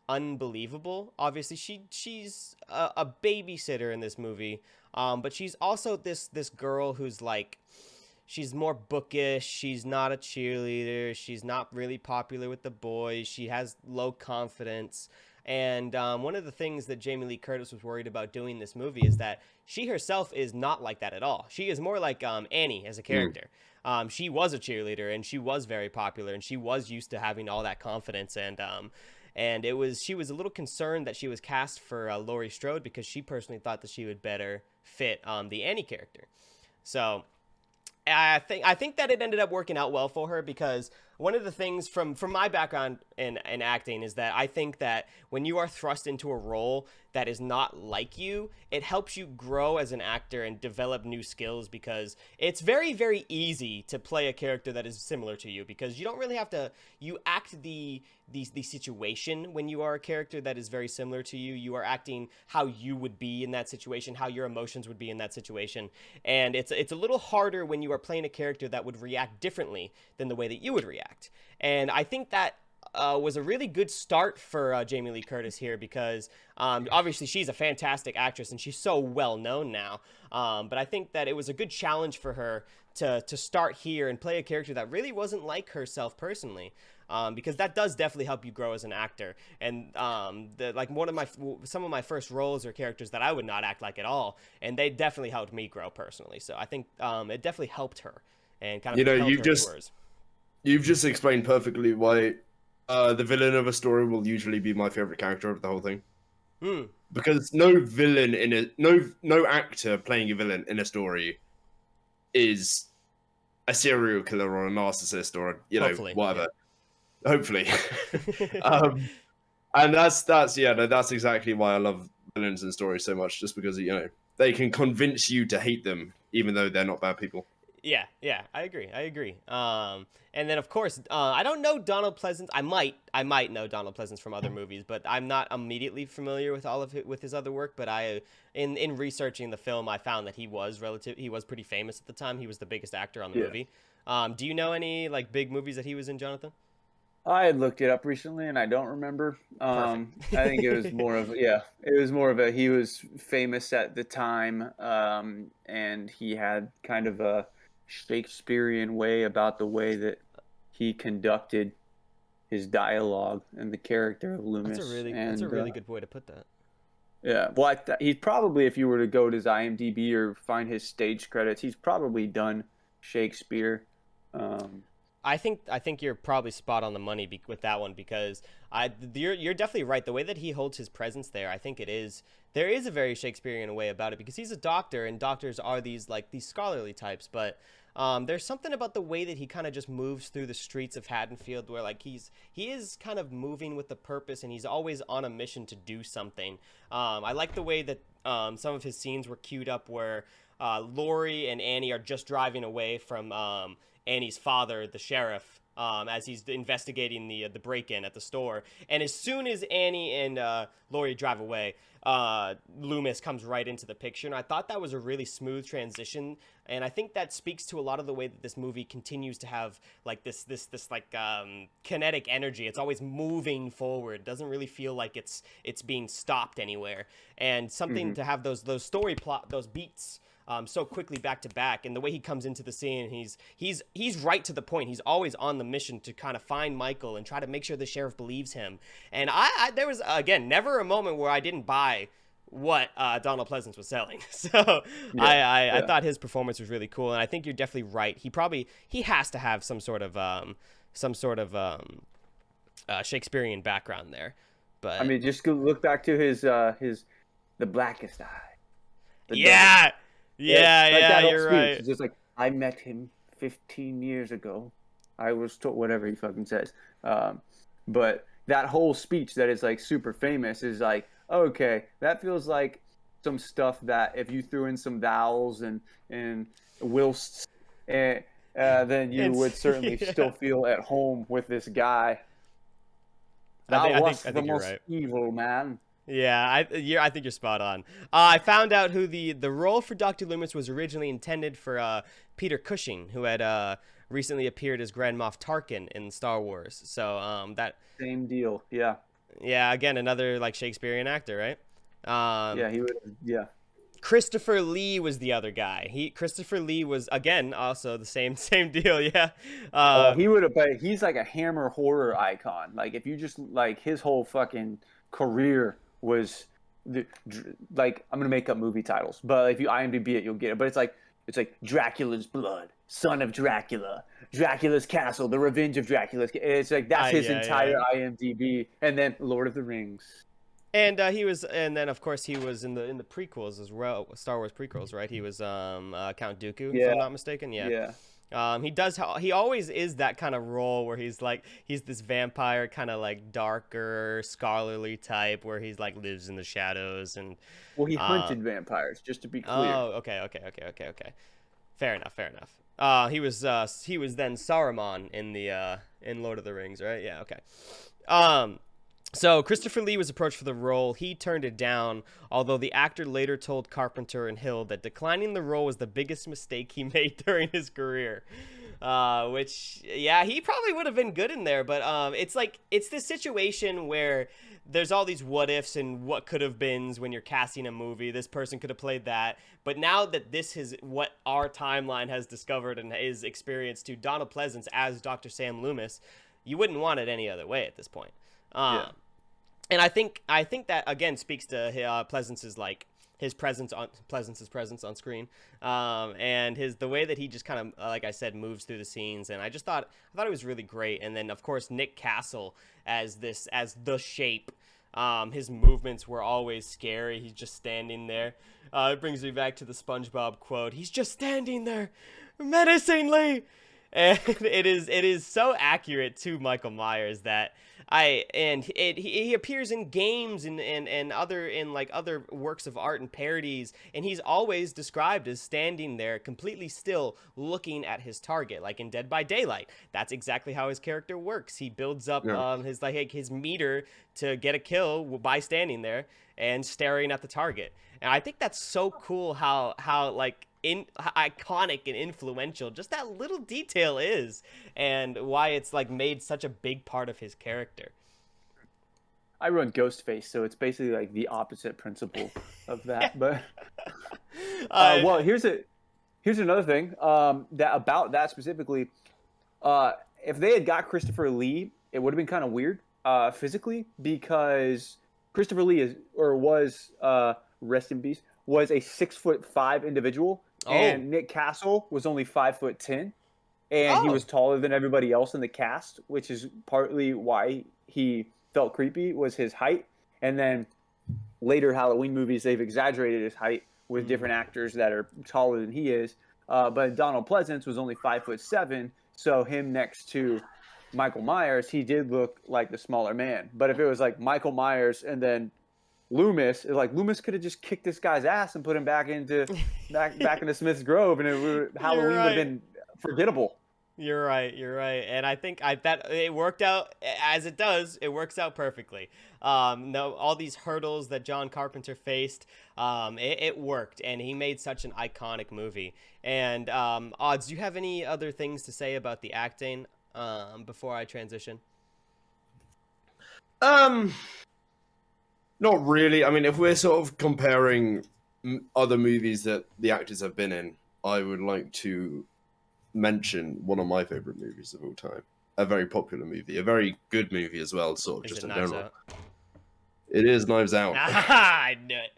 unbelievable. Obviously, she's a babysitter in this movie, but she's also this girl who's she's more bookish. She's not a cheerleader. She's not really popular with the boys. She has low confidence. And one of the things that Jamie Lee Curtis was worried about doing in this movie is that she herself is not like that at all. She is more like Annie as a character. She was a cheerleader, and she was very popular, and she was used to having all that confidence. And she was a little concerned that she was cast for Laurie Strode because she personally thought that she would better fit the Annie character. So I think that it ended up working out well for her because one of the things from my background in acting is that I think that when you are thrust into a role that is not like you, it helps you grow as an actor and develop new skills because it's very, very easy to play a character that is similar to you because you don't really have to, you act the situation when you are a character that is very similar to you. You are acting how you would be in that situation, how your emotions would be in that situation. And it's a little harder when you are playing a character that would react differently than the way that you would react. And I think that was a really good start for Jamie Lee Curtis here because obviously she's a fantastic actress and she's so well known now. But I think that it was a good challenge for her to start here and play a character that really wasn't like herself personally. Because that does definitely help you grow as an actor. And some of my first roles are characters that I would not act like at all, and they definitely helped me grow personally. So I think it definitely helped her and kind of You know, propelled her towards. you've just explained perfectly why the villain of a story will usually be my favorite character of the whole thing. Hmm. Because no villain in a no actor playing a villain in a story is a serial killer or a narcissist or Hopefully, whatever. Hopefully. yeah. And that's exactly why I love villains in stories so much, just because they can convince you to hate them even though they're not bad people. Yeah, I agree. And then of course, I don't know Donald Pleasance. I might know Donald Pleasance from other movies, but I'm not immediately familiar with all of with his other work. But in researching the film, I found that he was pretty famous at the time. He was the biggest actor on the movie. Do you know any like big movies that he was in, Jonathan? I had looked it up recently and I don't remember. Perfect. I think it was more of a he was famous at the time, and he had kind of a Shakespearean way about the way that he conducted his dialogue and the character of Loomis. That's a really good way to put that. Yeah, well, he's probably, if you were to go to his IMDb or find his stage credits, he's probably done Shakespeare. I think you're probably spot on the money with that one, because you're definitely right. The way that he holds his presence there, I think there is a very Shakespearean way about it, because he's a doctor, and doctors are these scholarly types, but there's something about the way that he kind of just moves through the streets of Haddonfield, where like he is kind of moving with a purpose, and he's always on a mission to do something. I like the way that some of his scenes were queued up where Laurie and Annie are just driving away from Annie's father, the sheriff, as he's investigating the break-in at the store. And as soon as Annie and Laurie drive away, Loomis comes right into the picture. And I thought that was a really smooth transition. And I think that speaks to a lot of the way that this movie continues to have like this kinetic energy. It's always moving forward. It doesn't really feel like it's being stopped anywhere. And something to have those beats so quickly back to back, and the way he comes into the scene, he's right to the point. He's always on the mission to kind of find Michael and try to make sure the sheriff believes him. And I there was again never a moment where I didn't buy what Donald Pleasance was selling. So I thought his performance was really cool, and I think you're definitely right. He has to have some sort of Shakespearean background there. But I mean, just go look back to his The Blackest Eye. Yeah, you're speech. right. It's just like, I met him 15 years ago. I was told, whatever he fucking says. But that whole speech that is like super famous is like, okay, that feels like some stuff that if you threw in some vowels and whilsts, then you would certainly still feel at home with this guy. I think you're right. Evil man. Yeah, I think you're spot on. I found out who the role for Dr. Loomis was originally intended for Peter Cushing, who had recently appeared as Grand Moff Tarkin in Star Wars. So that same deal. Yeah. Yeah, again, another like Shakespearean actor, right? Yeah, he would. Yeah. Christopher Lee was the other guy. Christopher Lee was again also the same deal. Yeah. He would have. But he's like a Hammer horror icon. Like if you just like his whole fucking career was like, I'm gonna make up movie titles, but if you IMDb it, you'll get it. But it's like Dracula's blood, son of Dracula, Dracula's castle, the revenge of Dracula. It's like that's his entire IMDb, and then Lord of the Rings. And then of course he was in the prequels as well, Star Wars prequels, right? He was Count Dooku, if I'm not mistaken. Yeah. He always is that kind of role where he's this vampire kind of like darker scholarly type where he's like lives in the shadows and he hunted vampires, just to be clear. Oh, okay. Fair enough. He was then Saruman in Lord of the Rings, right? Yeah, okay. So Christopher Lee was approached for the role. He turned it down, although the actor later told Carpenter and Hill that declining the role was the biggest mistake he made during his career. Which, yeah, he probably would have been good in there, but it's this situation where there's all these what ifs and what could have beens when you're casting a movie. This person could have played that, but now that this is what our timeline has discovered and is experienced to Donald Pleasance as Dr. Sam Loomis, you wouldn't want it any other way at this point. And I think that again speaks to Pleasance's like his presence on screen, and the way that he just kind of, like I said, moves through the scenes, and I thought it was really great. And then of course Nick Castle as the Shape. His movements were always scary. He's just standing there. It brings me back to the SpongeBob quote. He's just standing there, menacingly. And it is so accurate to Michael Myers that he appears in games and other works of art and parodies, and he's always described as standing there completely still looking at his target, like in Dead by Daylight. That's exactly how his character works. He builds up his meter to get a kill by standing there and staring at the target. And I think that's so cool how iconic and influential just that little detail is, and why it's like made such a big part of his character. I run Ghostface, so it's basically like the opposite principle of that. But well, here's another thing that about that specifically. If they had got Christopher Lee, it would have been kind of weird physically, because Christopher Lee was rest in peace, was a 6'5" individual. Oh. And Nick Castle was only 5'10", and he was taller than everybody else in the cast, which is partly why he felt creepy, was his height. And then later Halloween movies, they've exaggerated his height with different actors that are taller than he is. But Donald Pleasance was only 5'7", so him next to Michael Myers, he did look like the smaller man. But if it was like Michael Myers and then Loomis, Loomis could have just kicked this guy's ass and put him back into Smith's Grove, and Halloween would have been forgettable. You're right, and I think that it worked out as it does. It works out perfectly. No, all these hurdles that John Carpenter faced, it worked, and he made such an iconic movie. And Odds, do you have any other things to say about the acting before I transition? Not really. I mean, if we're sort of comparing other movies that the actors have been in, I would like to mention one of my favorite movies of all time. A very popular movie, a very good movie as well, sort of just in general. It is Knives Out. I knew it.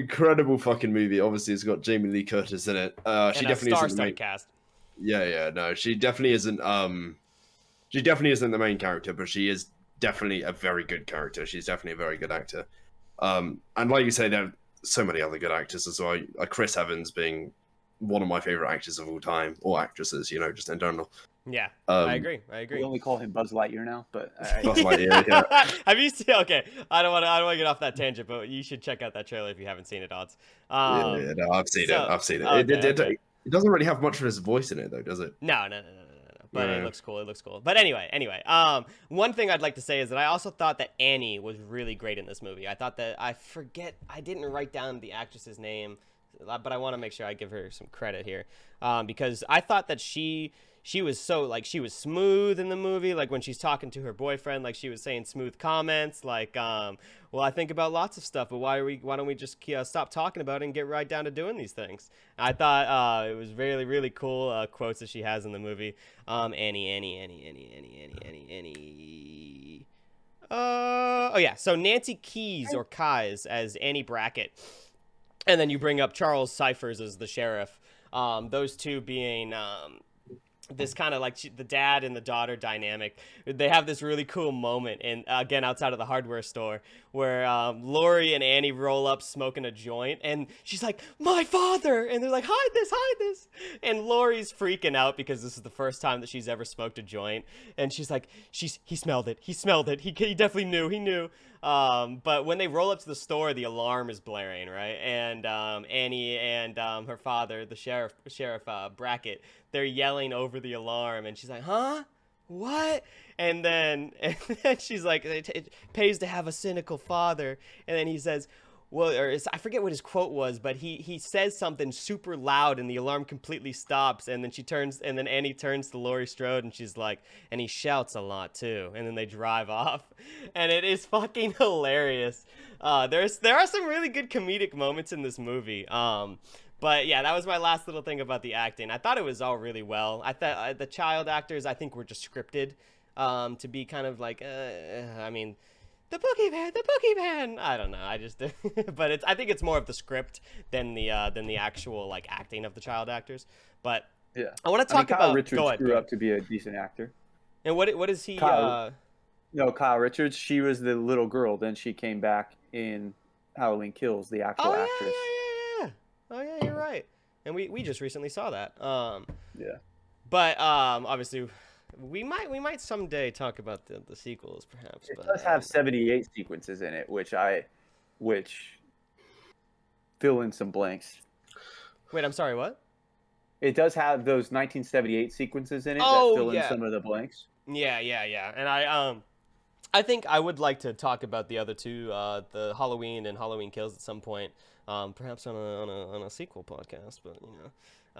Incredible fucking movie. Obviously, it's got Jamie Lee Curtis in it. She definitely isn't the main cast. Yeah, no, she definitely isn't. She definitely isn't the main character, but she is definitely a very good character. She's definitely a very good actor. And like you say, there are so many other good actors as well. Chris Evans being one of my favorite actors of all time, or actresses, just in general. Yeah, I agree. We only call him Buzz Lightyear now, but Buzz Lightyear. Yeah. Have you seen? Okay, I don't want to get off that tangent, but you should check out that trailer if you haven't seen it, Odds. No, I've seen it. Okay, it doesn't really have much of his voice in it, though, does it? No. But it looks cool. But anyway. One thing I'd like to say is that I also thought that Annie was really great in this movie. I thought that I didn't write down the actress's name, but I want to make sure I give her some credit here, because I thought that she was so, she was smooth in the movie, when she's talking to her boyfriend, she was saying smooth comments, well, I think about lots of stuff, but why don't we just stop talking about it and get right down to doing these things? I thought it was really, really cool quotes that she has in the movie. Annie. Oh yeah, so Nancy Keys or Keyes as Annie Brackett, and then you bring up Charles Cyphers as the sheriff. Those two being this kind of the dad and the daughter dynamic. They have this really cool moment, and again, outside of the hardware store, where Lori and Annie roll up smoking a joint, and she's like, "My father!" And they're like, hide this. And Lori's freaking out because this is the first time that she's ever smoked a joint, and she's like, he smelled it. He definitely knew. He knew. But when they roll up to the store, the alarm is blaring, right? And Annie and her father, the sheriff Brackett, they're yelling over the alarm, and she's like, "Huh? What?" And then she's like, "It pays to have a cynical father." And then he says, I forget what his quote was, but he says something super loud, and the alarm completely stops. And then Annie turns to Laurie Strode, and she's like, "And he shouts a lot too." And then they drive off, and it is fucking hilarious. There are some really good comedic moments in this movie. But yeah, that was my last little thing about the acting. I thought it was all really well. I thought the child actors, I think, were just scripted to be kind of the boogeyman. I don't know. I just, but I think it's more of the script than the actual like acting of the child actors. But Yeah. I want to talk Kyle about. Richards Go ahead. grew up to be a decent actor. And what is he? Kyle- No, Kyle Richards. She was the little girl. Then she came back in Halloween Kills, the actual Oh actress. yeah. Oh yeah, you're right. And we just recently saw that. Yeah. But obviously, we might someday talk about the sequels, perhaps. It But does have 78 sequences in it, which fill in some blanks. wait, I'm sorry. What? It does have those 1978 sequences in it Oh, that fill in yeah. some of the blanks. Yeah. And I think I would like to talk about the other two, the Halloween and Halloween Kills at some point, perhaps on a sequel podcast. But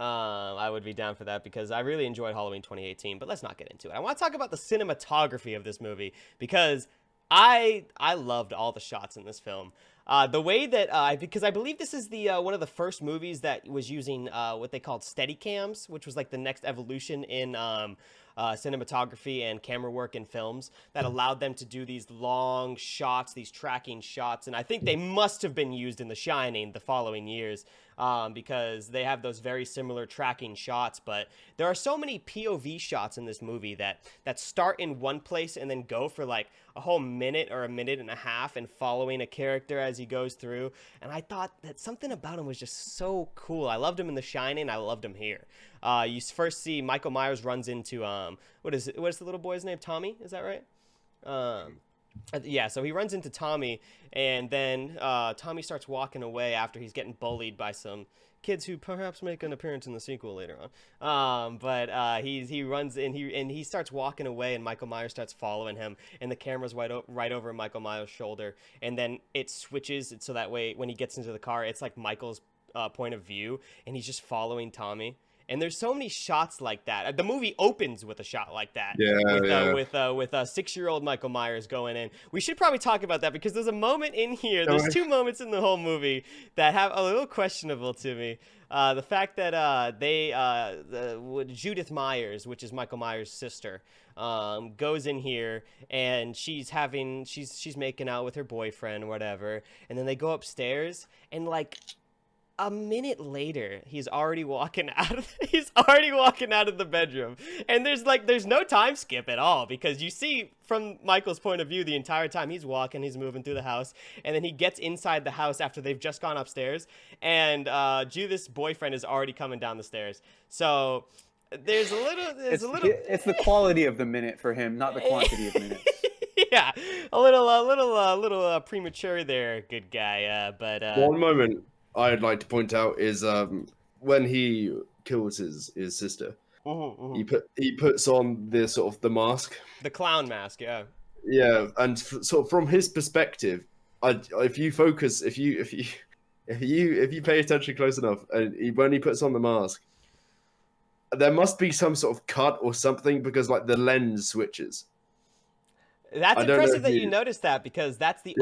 I would be down for that because I really enjoyed Halloween 2018. But let's not get into it. I want to talk about the cinematography of this movie because I loved all the shots in this film. The way that because I believe this is the one of the first movies that was using what they called Steadicams, which was like the next evolution in cinematography and camera work in films that allowed them to do these long shots, these tracking shots, and I think they must have been used in The Shining the following years because they have those very similar tracking shots. But there are so many POV shots in this movie that start in one place and then go for like a whole minute or a minute and a half and following a character as he goes through. And I thought that something about him was just so cool. I loved him in The Shining. I loved him here. You first see Michael Myers runs into what's the little boy's name? Tommy, is that right? Yeah, so he runs into Tommy, and then Tommy starts walking away after he's getting bullied by some kids who perhaps make an appearance in the sequel later on. But he runs and he starts walking away, and Michael Myers starts following him, and the camera's right over Michael Myers' shoulder, and then it switches so that way when he gets into the car, it's like Michael's point of view, and he's just following Tommy. And there's so many shots like that. The movie opens with a shot like that. With 6-year-old Michael Myers going in. We should probably talk about that because there's a moment in here. There's two moments in the whole movie that have a little questionable to me. The fact that Judith Myers, which is Michael Myers' sister, goes in here and she's making out with her boyfriend or whatever, and then they go upstairs and like a minute later, he's already walking out of the bedroom. And there's no time skip at all because you see from Michael's point of view the entire time he's moving through the house, and then he gets inside the house after they've just gone upstairs, and Judith's boyfriend is already coming down the stairs. So it's the quality of the minute for him, not the quantity of minutes. Yeah, a little premature there, good guy. But one moment I'd like to point out is when he kills his sister, he puts on the sort of the mask, the clown mask, yeah. Yeah, and sort of from his perspective, if you pay attention close enough, and when he puts on the mask, there must be some sort of cut or something because like the lens switches. That's impressive that you noticed that because that's the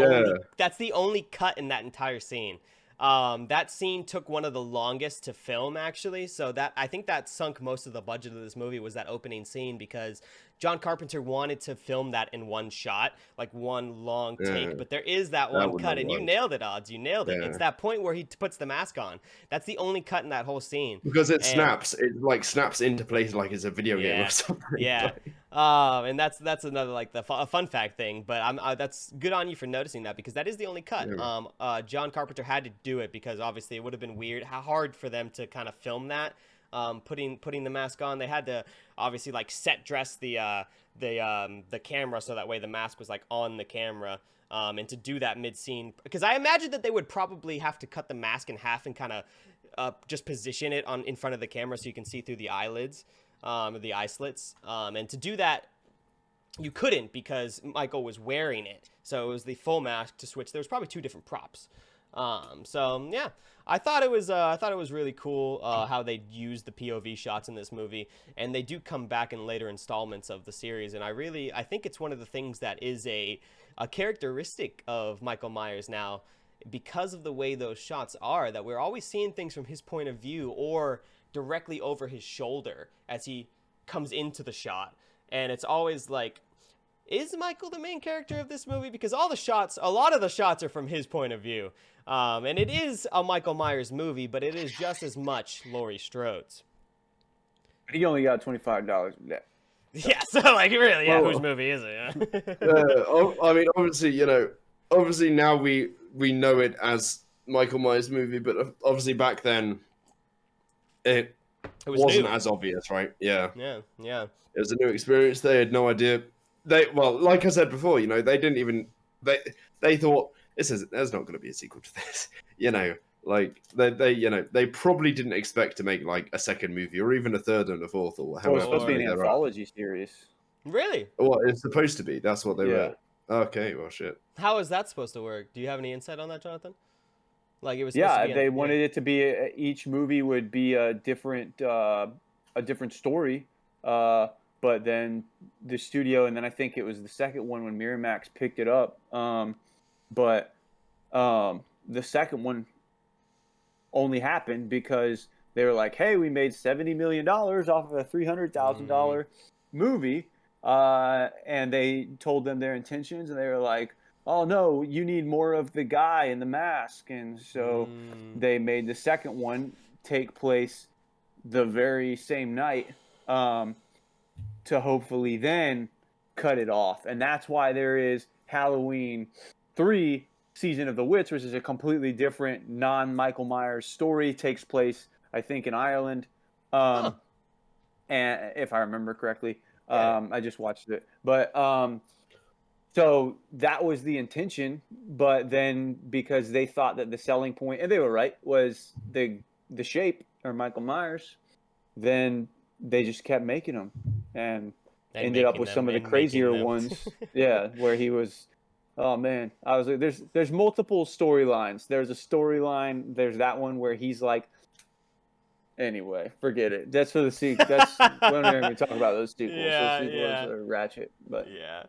only cut in that entire scene. That scene took one of the longest to film, actually. So I think that sunk most of the budget of this movie was that opening scene because John Carpenter wanted to film that in one shot, like one long take. But there is that one cut, and you nailed it, Odds. You nailed it. It's that point where he puts the mask on. That's the only cut in that whole scene. Because it snaps. It like snaps into place like it's a video game or something. Yeah. And that's another like a fun fact thing. But that's good on you for noticing that because that is the only cut. Yeah. John Carpenter had to do it because obviously it would have been weird, hard for them to kind of film that. Putting the mask on, they had to obviously like set dress the camera so that way the mask was like on the camera, and to do that mid scene because I imagine that they would probably have to cut the mask in half and kind of just position it in front of the camera so you can see through the eyelids, the eye slits, and to do that you couldn't because Michael was wearing it, so it was the full mask to switch. There was probably two different props. So yeah, I thought it was really cool how they used the POV shots in this movie, and they do come back in later installments of the series. And I think it's one of the things that is a characteristic of Michael Myers now, because of the way those shots are, that we're always seeing things from his point of view or directly over his shoulder as he comes into the shot, and it's always like is Michael the main character of this movie? Because a lot of the shots are from his point of view. And it is a Michael Myers movie, but it is just as much Laurie Strode's. He only got $25 a day. Yeah, so like really, yeah, Well, whose movie is it? I mean, obviously now we know it as Michael Myers' movie, but obviously back then it wasn't as obvious, right? Yeah. Yeah. It was a new experience. They had no idea. Like I said before, they didn't even they thought there's not going to be a sequel to this, Like they probably didn't expect to make like a second movie or even a third and a fourth or however. It's supposed to be an anthology series. Really? Well, it's supposed to be. That's what they were. Okay, well, shit. How is that supposed to work? Do you have any insight on that, Jonathan? Like it was. They wanted it to be each movie would be a different story. But then the studio, and then I think it was the second one when Miramax picked it up. But the second one only happened because they were like, "Hey, we made $70 million off of a $300,000 movie," and they told them their intentions, and they were like, "Oh no, you need more of the guy in the mask," and so they made the second one take place the very same night. To hopefully then cut it off. And that's why there is Halloween 3, Season of the Witch, which is a completely different non-Michael Myers story. It takes place, I think, in Ireland. And if I remember correctly, I just watched it. But so that was the intention. But then because they thought that the selling point, and they were right, was the shape or Michael Myers, then they just kept making them and ended up with some of the crazier ones. Yeah, where he was, oh man, I was like, there's multiple storylines. There's a storyline. There's that one where he's like, anyway, forget it. That's for the sequel. That's we're not going to talk about those sequels. Those sequels are ratchet. But yeah.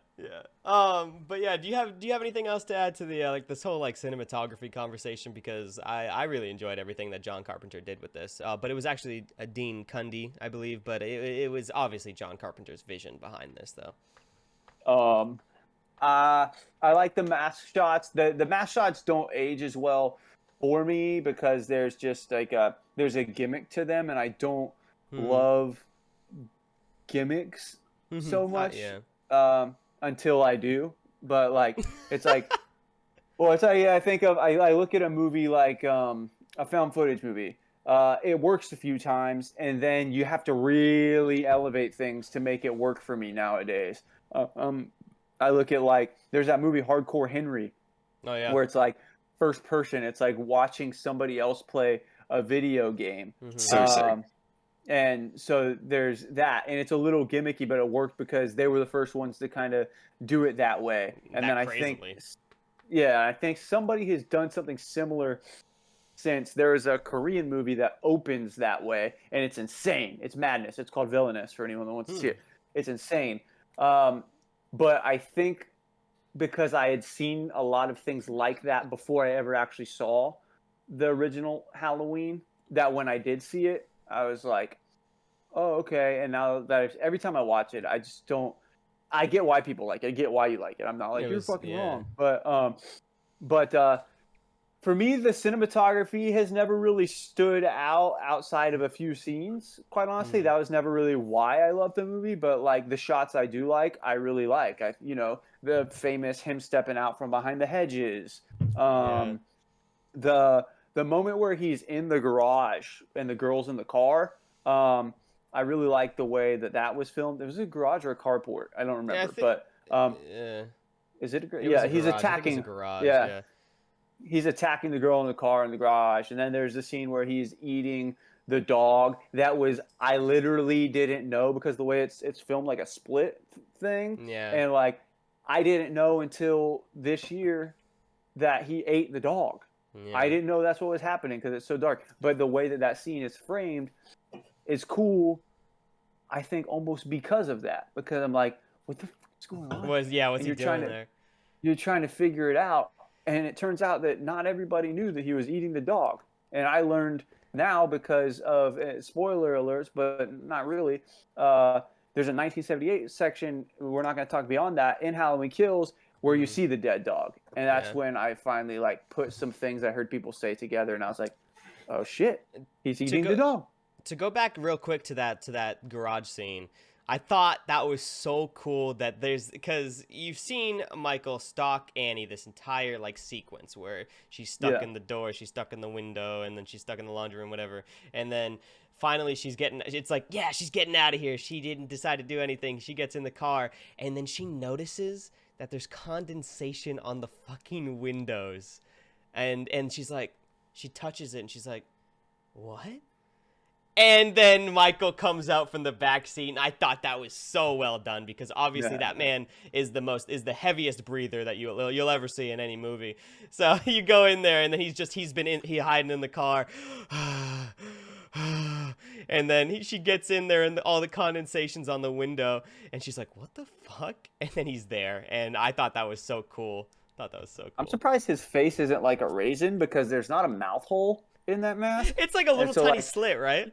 But yeah, do you have anything else to add to the like this whole like cinematography conversation? Because I really enjoyed everything that John Carpenter did with this. But it was actually a Dean Cundy, I believe. But it was obviously John Carpenter's vision behind this, though. I like the mask shots. The mask shots don't age as well for me because there's just like there's a gimmick to them, and I don't love gimmicks so much until I do. But like it's like, well, it's like I look at a movie like a found footage movie. It works a few times, and then you have to really elevate things to make it work for me nowadays. I look at like there's that movie Hardcore Henry, where it's like first person. It's like watching somebody else play a video game. So sick. And so there's that, and it's a little gimmicky, but it worked because they were the first ones to kind of do it that way. And then I think somebody has done something similar since. There is a Korean movie that opens that way, and it's insane. It's madness. It's called Villainous for anyone that wants to see it. It's insane. But I think because I had seen a lot of things like that before I ever actually saw the original Halloween, that when I did see it, I was like, oh, okay. And now that every time I watch it, I just don't. I get why people like it. I get why you like it. I'm not like you're fucking wrong. But for me, the cinematography has never really stood outside of a few scenes. Quite honestly, that was never really why I love the movie. But like the shots I do like, I really like. The famous him stepping out from behind the hedges. The moment where he's in the garage and the girl's in the car. I really like the way that was filmed. It was a garage or a carport. I don't remember, is it a garage? Yeah, he's attacking. Garage, yeah. He's attacking the girl in the car in the garage, and then there's the scene where he's eating the dog. I literally didn't know because the way it's filmed like a split thing. Yeah. And like I didn't know until this year that he ate the dog. Yeah. I didn't know that's what was happening because it's so dark. But the way that scene is framed is cool. I think almost because of that. Because I'm like, what the fuck is going on? What's he doing there? You're trying to figure it out. And it turns out that not everybody knew that he was eating the dog. And I learned now because of, spoiler alerts, but not really, there's a 1978 section. We're not going to talk beyond that in Halloween Kills where you see the dead dog, and that's when I finally like put some things I heard people say together, and I was like, oh shit, he's eating the dog. To go back real quick to that garage scene, I thought that was so cool that because you've seen Michael stalk Annie this entire like sequence where she's stuck in the door, she's stuck in the window, and then she's stuck in the laundry room, whatever. And then finally she's getting out of here. She didn't decide to do anything. She gets in the car, and then she notices that there's condensation on the fucking windows. And she's like, she touches it and she's like, what? And then Michael comes out from the back seat, and I thought that was so well done because obviously that man is the heaviest breather that you'll ever see in any movie. So you go in there, and then he's hiding in the car, and then she gets in there, and all the condensation's on the window, and she's like, "What the fuck?" And then he's there, and I thought that was so cool. I'm surprised his face isn't like a raisin because there's not a mouth hole in that mask. It's like a little tiny slit, right?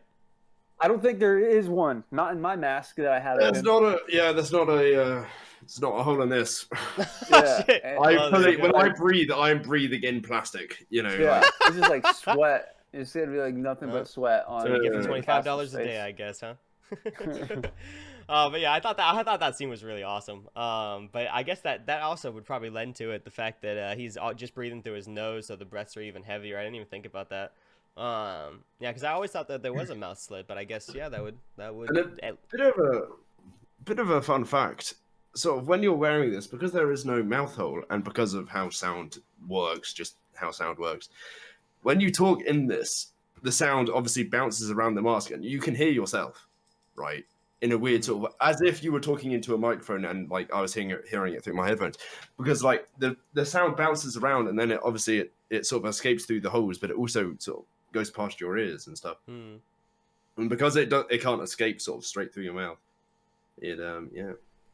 I don't think there is one. Not in my mask that I have. It's not a hole in this. Yeah. When I breathe, I'm breathing in plastic. You know. Yeah. It's just like sweat. It's gonna be like nothing but sweat on. So you get for $25 a day, I guess, huh? But yeah, I thought that scene was really awesome. But I guess that also would probably lend to it the fact that he's just breathing through his nose, so the breaths are even heavier. I didn't even think about that. Yeah, because I always thought that there was a mouth slit, but I guess that would. And a bit of a fun fact. So when you're wearing this, because there is no mouth hole, and because of how sound works, when you talk in this, the sound obviously bounces around the mask, and you can hear yourself, right? In a weird sort of, as if you were talking into a microphone, and like I was hearing it through my headphones, because like the sound bounces around, and then it sort of escapes through the holes, but it also sort of goes past your ears and stuff. And because it can't escape sort of straight through your mouth,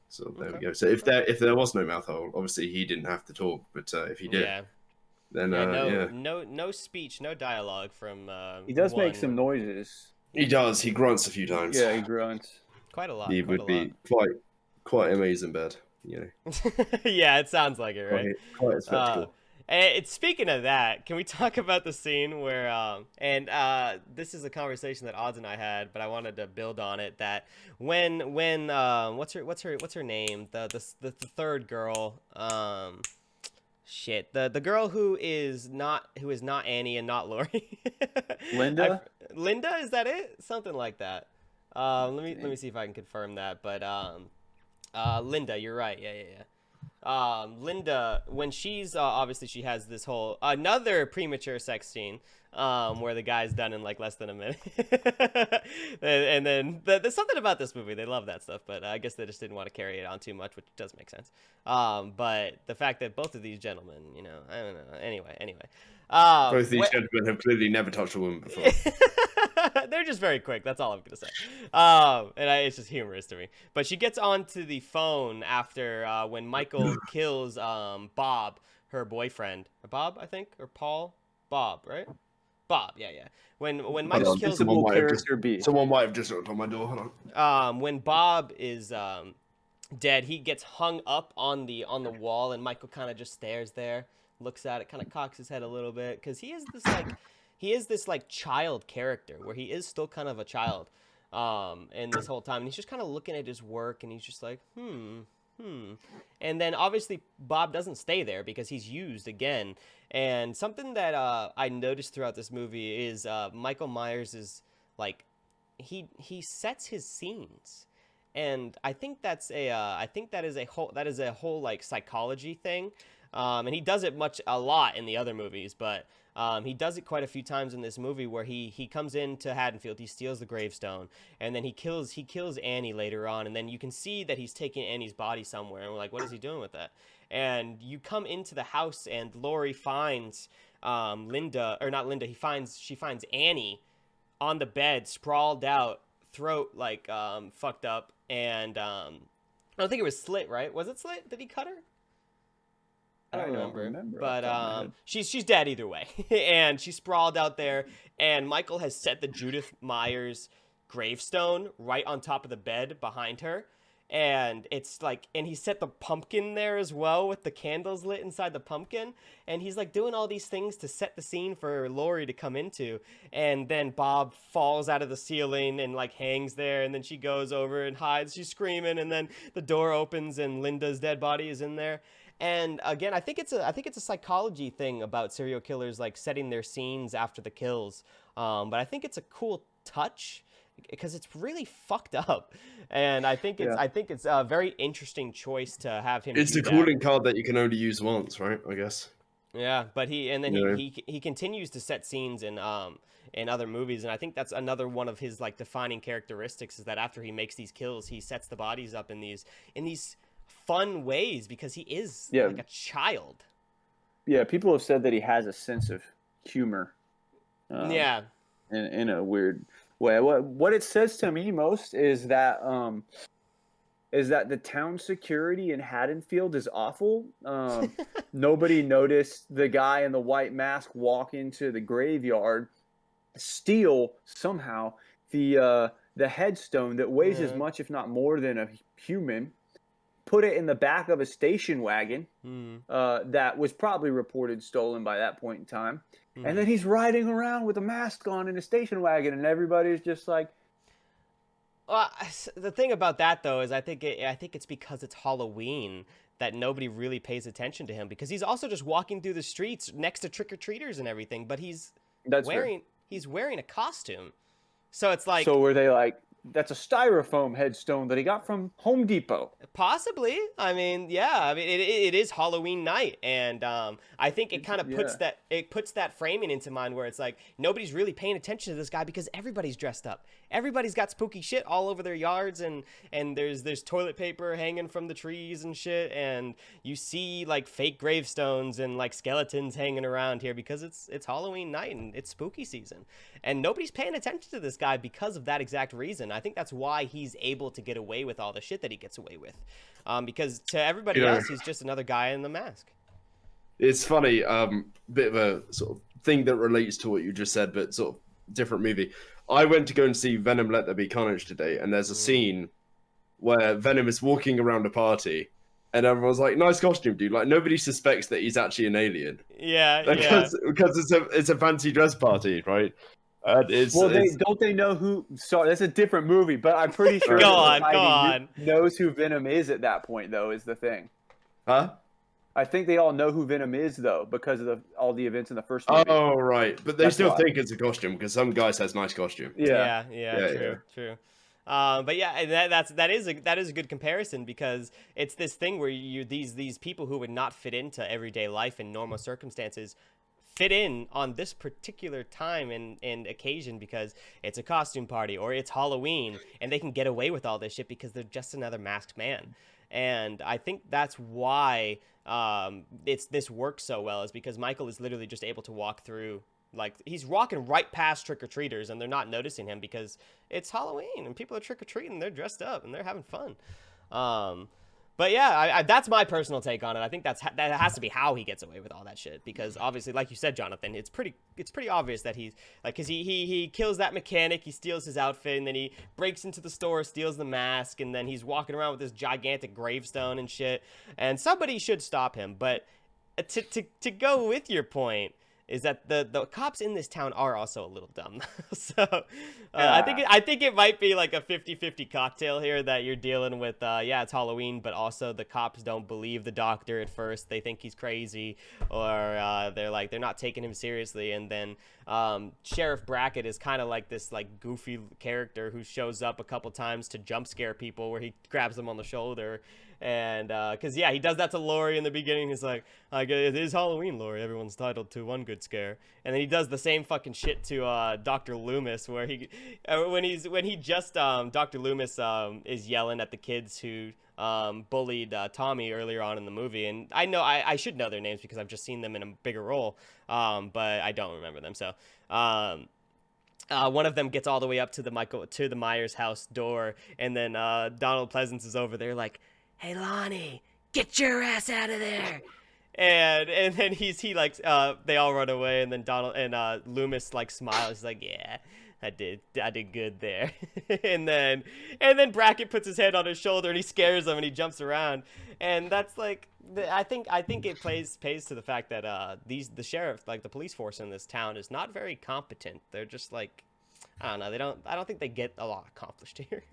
so there we go. So if there was no mouth hole, obviously he didn't have to talk, but if he did, then no speech, no dialogue from. He does make some noises. He does. He grunts a few times. Yeah, he grunts quite a lot. He would be quite amazing bed. You know. Yeah, it sounds like it, right? Quite a spectacle. Speaking of that, can we talk about the scene where this is a conversation that Odds and I had, but I wanted to build on it. That when what's her name? The third girl, the girl who is not Annie and not Lori. Linda. Linda, is that it? Something like that. Let me see if I can confirm that. But Linda, you're right. Yeah. Linda, when she's obviously she has this whole another premature sex scene where the guy's done in like less than a minute. and then there's something about this movie, they love that stuff, but I guess they just didn't want to carry it on too much, which does make sense. But the fact that both of these gentlemen, I don't know, anyway both these gentlemen have clearly never touched a woman before. They're just very quick. That's all I'm gonna say. It's just humorous to me. But she gets onto the phone after when Michael kills Bob, her boyfriend. Bob, I think, or Paul. Bob, right? Bob. Yeah. When Michael kills someone might have just knocked on my door. Hold on. When Bob is dead, he gets hung up on the wall, and Michael kind of just stares there, looks at it, kind of cocks his head a little bit, because he is this child character where he is still kind of a child and this whole time, and he's just kind of looking at his work, and he's just like and then obviously Bob doesn't stay there because he's used again. And something that I noticed throughout this movie is Michael Myers is like he sets his scenes, and I think that is a whole like psychology thing. And he does it a lot in the other movies, but he does it quite a few times in this movie where he comes into Haddonfield, he steals the gravestone, and then he kills Annie later on, and then you can see that he's taking Annie's body somewhere, and we're like, what is he doing with that? And you come into the house, and Laurie finds she finds Annie on the bed, sprawled out, throat like fucked up, and I don't think it was slit, right? Was it slit? Did he cut her? I don't remember. But she's dead either way. And she's sprawled out there, and Michael has set the Judith Myers gravestone right on top of the bed behind her. And it's like, and he set the pumpkin there as well with the candles lit inside the pumpkin. And he's like doing all these things to set the scene for Lori to come into. And then Bob falls out of the ceiling and like hangs there. And then she goes over and hides. She's screaming. And then the door opens and Linda's dead body is in there. And again, I think it's a psychology thing about serial killers like setting their scenes after the kills. But I think it's a cool touch because it's really fucked up, and I think it's a very interesting choice to have him. It's do a that. calling card that you can only use once, right? I guess. Yeah, but he continues to set scenes in other movies, and I think that's another one of his like defining characteristics is that after he makes these kills, he sets the bodies up in these fun ways because he is like a child. Yeah, people have said that he has a sense of humor. Yeah. In a weird way. What it says to me most is that the town security in Haddonfield is awful. Nobody noticed the guy in the white mask walk into the graveyard, steal somehow the headstone that weighs as much, if not more, than a human. Put it in the back of a station wagon that was probably reported stolen by that point in time. And then he's riding around with a mask on in a station wagon, and everybody's just like... Well, the thing about that, though, is I think it's because it's Halloween that nobody really pays attention to him, because he's also just walking through the streets next to trick-or-treaters and everything, but he's wearing a costume. So it's like... So were they like... That's a styrofoam headstone that he got from Home Depot. Possibly. I mean, yeah. I mean, it is Halloween night, and I think it kind of puts that framing into mind where it's like nobody's really paying attention to this guy because everybody's dressed up. Everybody's got spooky shit all over their yards, and there's toilet paper hanging from the trees and shit, and you see like fake gravestones and like skeletons hanging around here because it's Halloween night and it's spooky season, and nobody's paying attention to this guy because of that exact reason. I think that's why he's able to get away with all the shit that he gets away with, because to everybody else, he's just another guy in the mask. It's funny, bit of a sort of thing that relates to what you just said, but sort of different movie. I went to go and see Venom Let There Be Carnage today, and there's a scene where Venom is walking around a party, and everyone's like, nice costume, dude. Like, nobody suspects that he's actually an alien. Yeah, because it's a fancy dress party, right? Don't they know who? Sorry, that's a different movie, but I'm pretty sure go on. Knows who Venom is at that point, though, is the thing. Huh? I think they all know who Venom is, though, because of all the events in the first movie. Oh, right. But they still think it's a costume, because some guy says nice costume. Yeah, true. But yeah, that is a good comparison, because it's this thing where these people who would not fit into everyday life in normal circumstances fit in on this particular time and occasion because it's a costume party or it's Halloween, and they can get away with all this shit because they're just another masked man. And I think that's why this works so well, is because Michael is literally just able to walk through, like, he's walking right past trick-or-treaters and they're not noticing him because it's Halloween and people are trick-or-treating, they're dressed up and they're having fun. But yeah, that's my personal take on it. I think that has to be how he gets away with all that shit, because obviously, like you said, Jonathan, it's pretty obvious that he's like, because he kills that mechanic, he steals his outfit, and then he breaks into the store, steals the mask, and then he's walking around with this gigantic gravestone and shit. And somebody should stop him. But to go with your point, is that the cops in this town are also a little dumb. So I think it might be like a 50-50 cocktail here, that you're dealing with, it's Halloween, but also the cops don't believe the doctor at first. They think he's crazy, or they're not taking him seriously. And then Sheriff Brackett is kind of like this like goofy character who shows up a couple times to jump scare people, where he grabs them on the shoulder. And because he does that to Laurie in the beginning. He's like, it is Halloween, Laurie, everyone's entitled to one good scare. And then he does the same fucking shit to Dr. Loomis, where Dr. Loomis is yelling at the kids who bullied Tommy earlier on in the movie. And I know I should know their names because I've just seen them in a bigger role, but I don't remember them. So one of them gets all the way up to the Myers house door, and then Donald Pleasance is over there like, hey, Lonnie, get your ass out of there. And then he like they all run away, and then Donald and Loomis like smiles. He's like, yeah, I did good there. and then Brackett puts his head on his shoulder and he scares him and he jumps around. And that's like I think it pays to the fact that the sheriff, like the police force in this town, is not very competent. They're just like, I don't know, I don't think they get a lot accomplished here.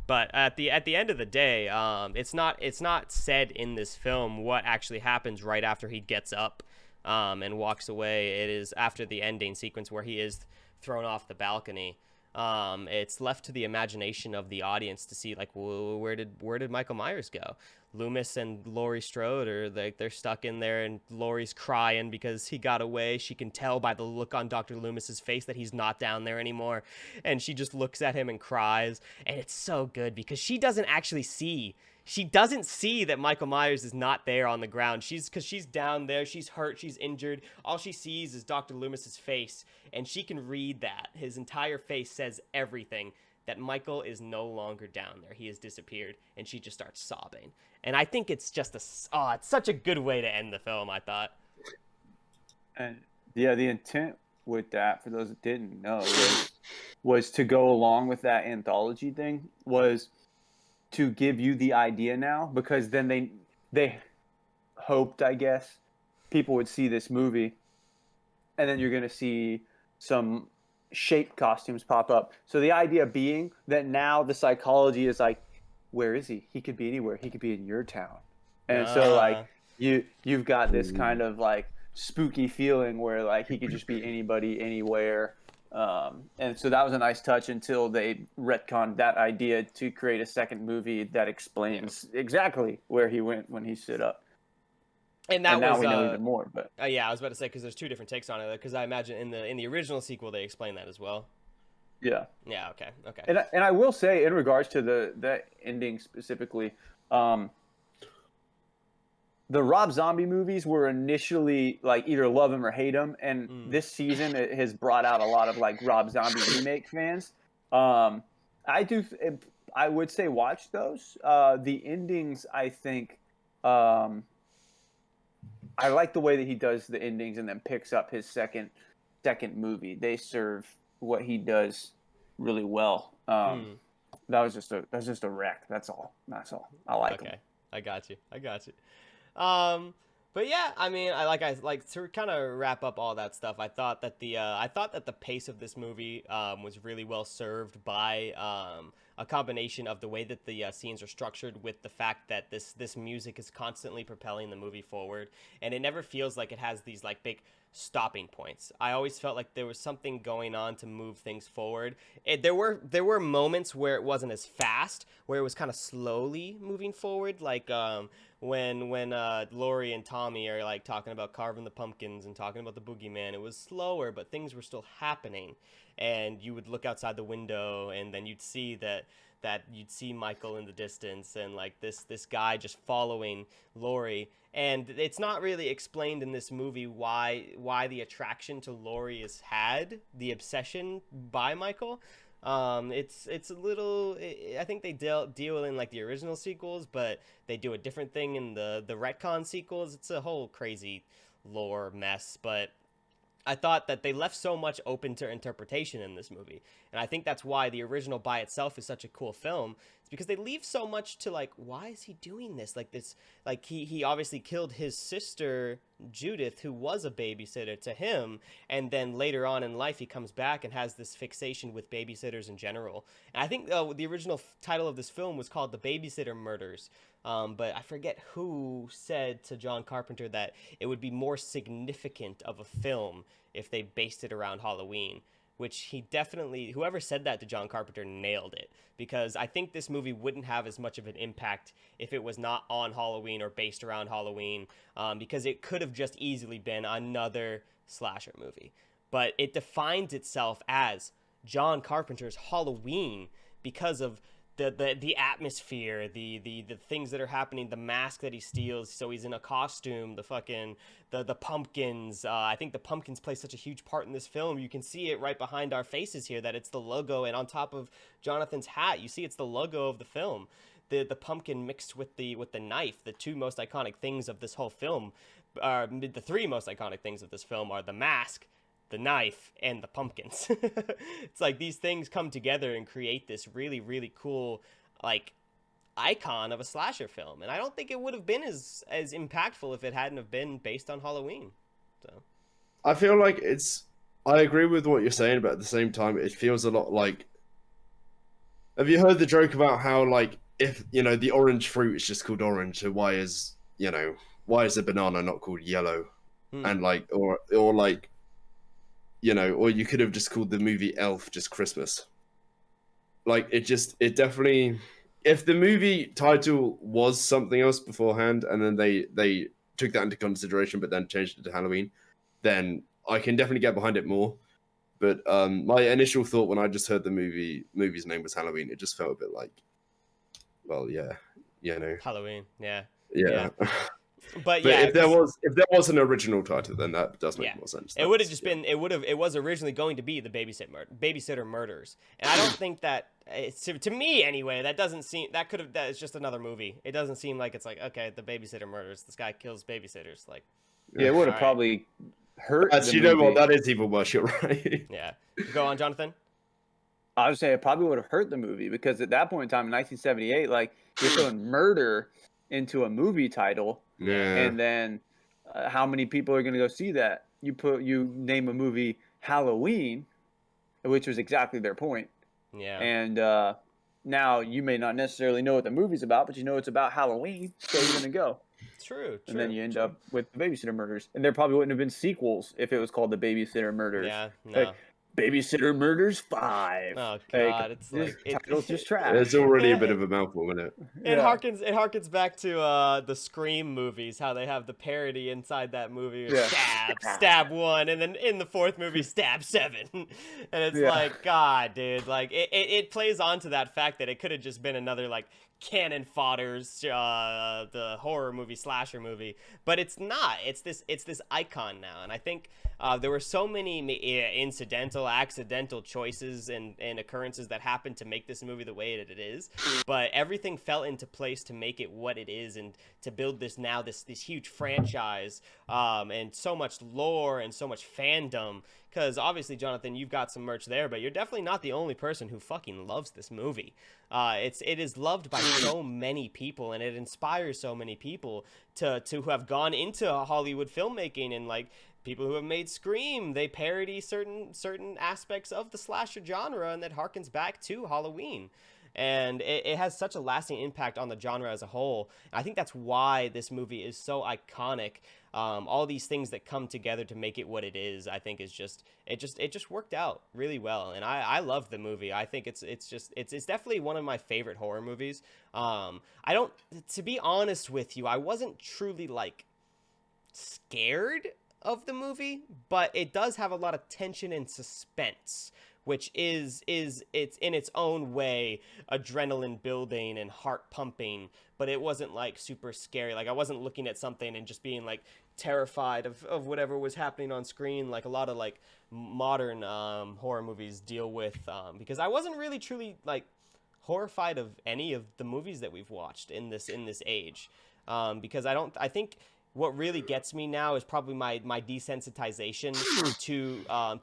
But at the end of the day, it's not said in this film what actually happens right after he gets up and walks away. It is after the ending sequence where he is thrown off the balcony. It's left to the imagination of the audience to see, like, where did Michael Myers go? Loomis and Laurie Strode are they're stuck in there, and Laurie's crying because he got away. She can tell by the look on Dr. Loomis's face that he's not down there anymore, and she just looks at him and cries. And it's so good because she doesn't actually see. She doesn't see that Michael Myers is not there on the ground. Because she's down there, she's hurt, she's injured. All she sees is Dr. Loomis's face, and she can read that. His entire face says everything, that Michael is no longer down there. He has disappeared, and she just starts sobbing. And I think it's just it's such a good way to end the film, I thought. And yeah, the intent with that, for those that didn't know, was to go along with that anthology thing, was to give you the idea now, because then they hoped, I guess, people would see this movie, and then you're going to see some shaped costumes pop up. So the idea being that now the psychology is like, where is he? He could be anywhere. He could be in your town. And so like you've got this kind of like spooky feeling where like he could just be anybody, anywhere. And so that was a nice touch until they retconned that idea to create a second movie that explains exactly where he went when he stood up. And now we know even more. But yeah, I was about to say, because there's two different takes on it. Because I imagine in the original sequel they explain that as well. Yeah. Yeah. Okay. And I will say, in regards to the ending specifically, the Rob Zombie movies were initially like either love them or hate them, and this season it has brought out a lot of like Rob Zombie remake fans. I would say watch those. The endings, I think, I like the way that he does the endings and then picks up his second movie. They serve what he does really well. That was just a wreck. That's all. I like him. Okay, I got you. But yeah, I mean, I like to kind of wrap up all that stuff. I thought that the pace of this movie was really well served by a combination of the way that the scenes are structured, with the fact that this music is constantly propelling the movie forward, and it never feels like it has these like big stopping points. I always felt like there was something going on to move things forward. There were moments where it wasn't as fast, where it was kind of slowly moving forward, like when Laurie and Tommy are like talking about carving the pumpkins and talking about the boogeyman. It was slower, but things were still happening, and you would look outside the window, and then you'd see that you'd see Michael in the distance, and like this guy just following Laurie. And it's not really explained in this movie why the attraction to Laurie is had, the obsession by Michael. It's a little, I think they deal in like the original sequels, but they do a different thing in the retcon sequels. It's a whole crazy lore mess, but I thought that they left so much open to interpretation in this movie. And I think that's why the original by itself is such a cool film. It's because they leave so much to like, why is he doing this? Like this, like he obviously killed his sister Judith, who was a babysitter to him. And then later on in life, he comes back and has this fixation with babysitters in general. And I think the original title of this film was called The Babysitter Murders. But I forget who said to John Carpenter that it would be more significant of a film if they based it around Halloween, which whoever said that to John Carpenter nailed it, because I think this movie wouldn't have as much of an impact if it was not on Halloween or based around Halloween, because it could have just easily been another slasher movie. But it defines itself as John Carpenter's Halloween because of the atmosphere, the things that are happening, the mask that he steals, so he's in a costume, the pumpkins. I think the pumpkins play such a huge part in this film. You can see it right behind our faces here, that it's the logo, and on top of Jonathan's hat, you see it's the logo of the film. The pumpkin mixed with the knife, the two most iconic things of this whole film, the three most iconic things of this film are the mask, the knife, and the pumpkins. It's like these things come together and create this really, really cool, like, icon of a slasher film. And I don't think it would have been as impactful if it hadn't have been based on Halloween. So I feel like I agree with what you're saying, but at the same time, it feels a lot like. Have you heard the joke about how, like, if the orange fruit is just called orange, so why is a banana not called yellow? And like, or like, or you could have just called the movie Elf just Christmas. Like, it definitely, if the movie title was something else beforehand, and then they took that into consideration, but then changed it to Halloween, then I can definitely get behind it more. But my initial thought when I just heard the movie's name was Halloween, it just felt a bit like, well, yeah, Halloween, yeah. yeah. But But yeah, if there was an original title, then that does make more sense. It would have just been it was originally going to be the babysitter murders, and I don't think that to me anyway that is just another movie. It doesn't seem like it's like, okay, the babysitter murders, this guy kills babysitters, like, Yeah, it would have probably hurt. You know what? That is even worse. You're right. Yeah, go on, Jonathan. I was saying it probably would have hurt the movie, because at that point in time in 1978, like, you're throwing murder into a movie title, and then how many people are going to go see that? You name a movie Halloween, which was exactly their point. Yeah. And now you may not necessarily know what the movie's about, but you know it's about Halloween, so you're going to go. True. And then you end up with the Babysitter Murders, and there probably wouldn't have been sequels if it was called the Babysitter Murders. Yeah. No. Like, Babysitter Murders 5. Oh God, it's like title's just trash. It's already a bit of a mouthful, isn't it? It harkens back to the Scream movies, how they have the parody inside that movie. Stab 1, and then in the fourth movie, stab 7, and it's like, God, dude, like it plays onto that fact that it could have just been another like cannon fodders, the horror movie slasher movie, but it's not. It's this icon now, and I think there were so many incidental, accidental choices and occurrences that happened to make this movie the way that it is, but everything fell into place to make it what it is and to build this huge franchise, and so much lore and so much fandom. Because obviously, Jonathan, you've got some merch there, but you're definitely not the only person who fucking loves this movie. It is loved by so many people, and it inspires so many people to who have gone into Hollywood filmmaking, and like people who have made Scream. They parody certain aspects of the slasher genre, and that harkens back to Halloween. And it has such a lasting impact on the genre as a whole. And I think that's why this movie is so iconic. All these things that come together to make it what it is, I think, is it just worked out really well. And I love the movie. I think it's definitely one of my favorite horror movies. To be honest with you, I wasn't truly like scared of the movie, but it does have a lot of tension and suspense, which is it's in its own way adrenaline building and heart pumping, but it wasn't like super scary. Like I wasn't looking at something and just being like terrified of whatever was happening on screen, like a lot of like modern horror movies deal with, because I wasn't really truly like horrified of any of the movies that we've watched in this age, because I think what really gets me now is probably my desensitization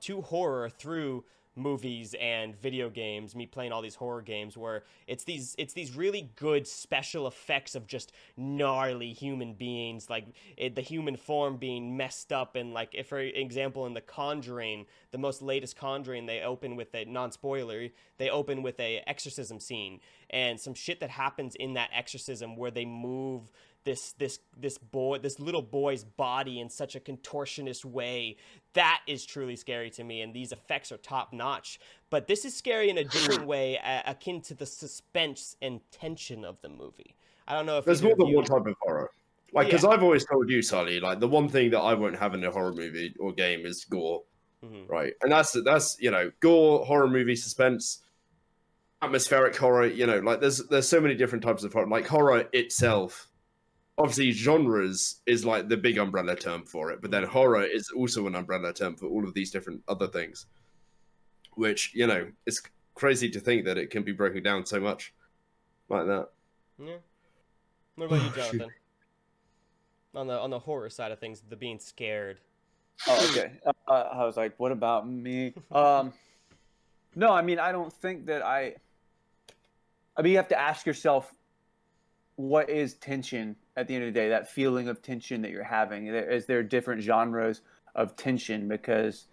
to horror through movies and video games, me playing all these horror games where it's these really good special effects of just gnarly human beings, like the human form being messed up. And like, if for example in The Conjuring, the most latest Conjuring, they open with a non-spoiler, they open with a exorcism scene and some shit that happens in that exorcism where they move this little boy's body in such a contortionist way. That is truly scary to me, and these effects are top notch. But this is scary in a different way, akin to the suspense and tension of the movie. I don't know if there's more than one type of horror. Like, because I've always told you, Sally, like the one thing that I won't have in a horror movie or game is gore, right? And that's gore, horror movie, suspense, atmospheric horror. Like there's so many different types of horror. Like horror itself. Obviously, genres is like the big umbrella term for it, but then horror is also an umbrella term for all of these different other things, which, it's crazy to think that it can be broken down so much like that. Yeah. What about you, Jonathan? On the horror side of things, the being scared. Oh, okay. I was like, what about me? No, I mean, I don't think that I mean, you have to ask yourself, what is tension at the end of the day? That feeling of tension that you're having. Is there different genres of tension? Because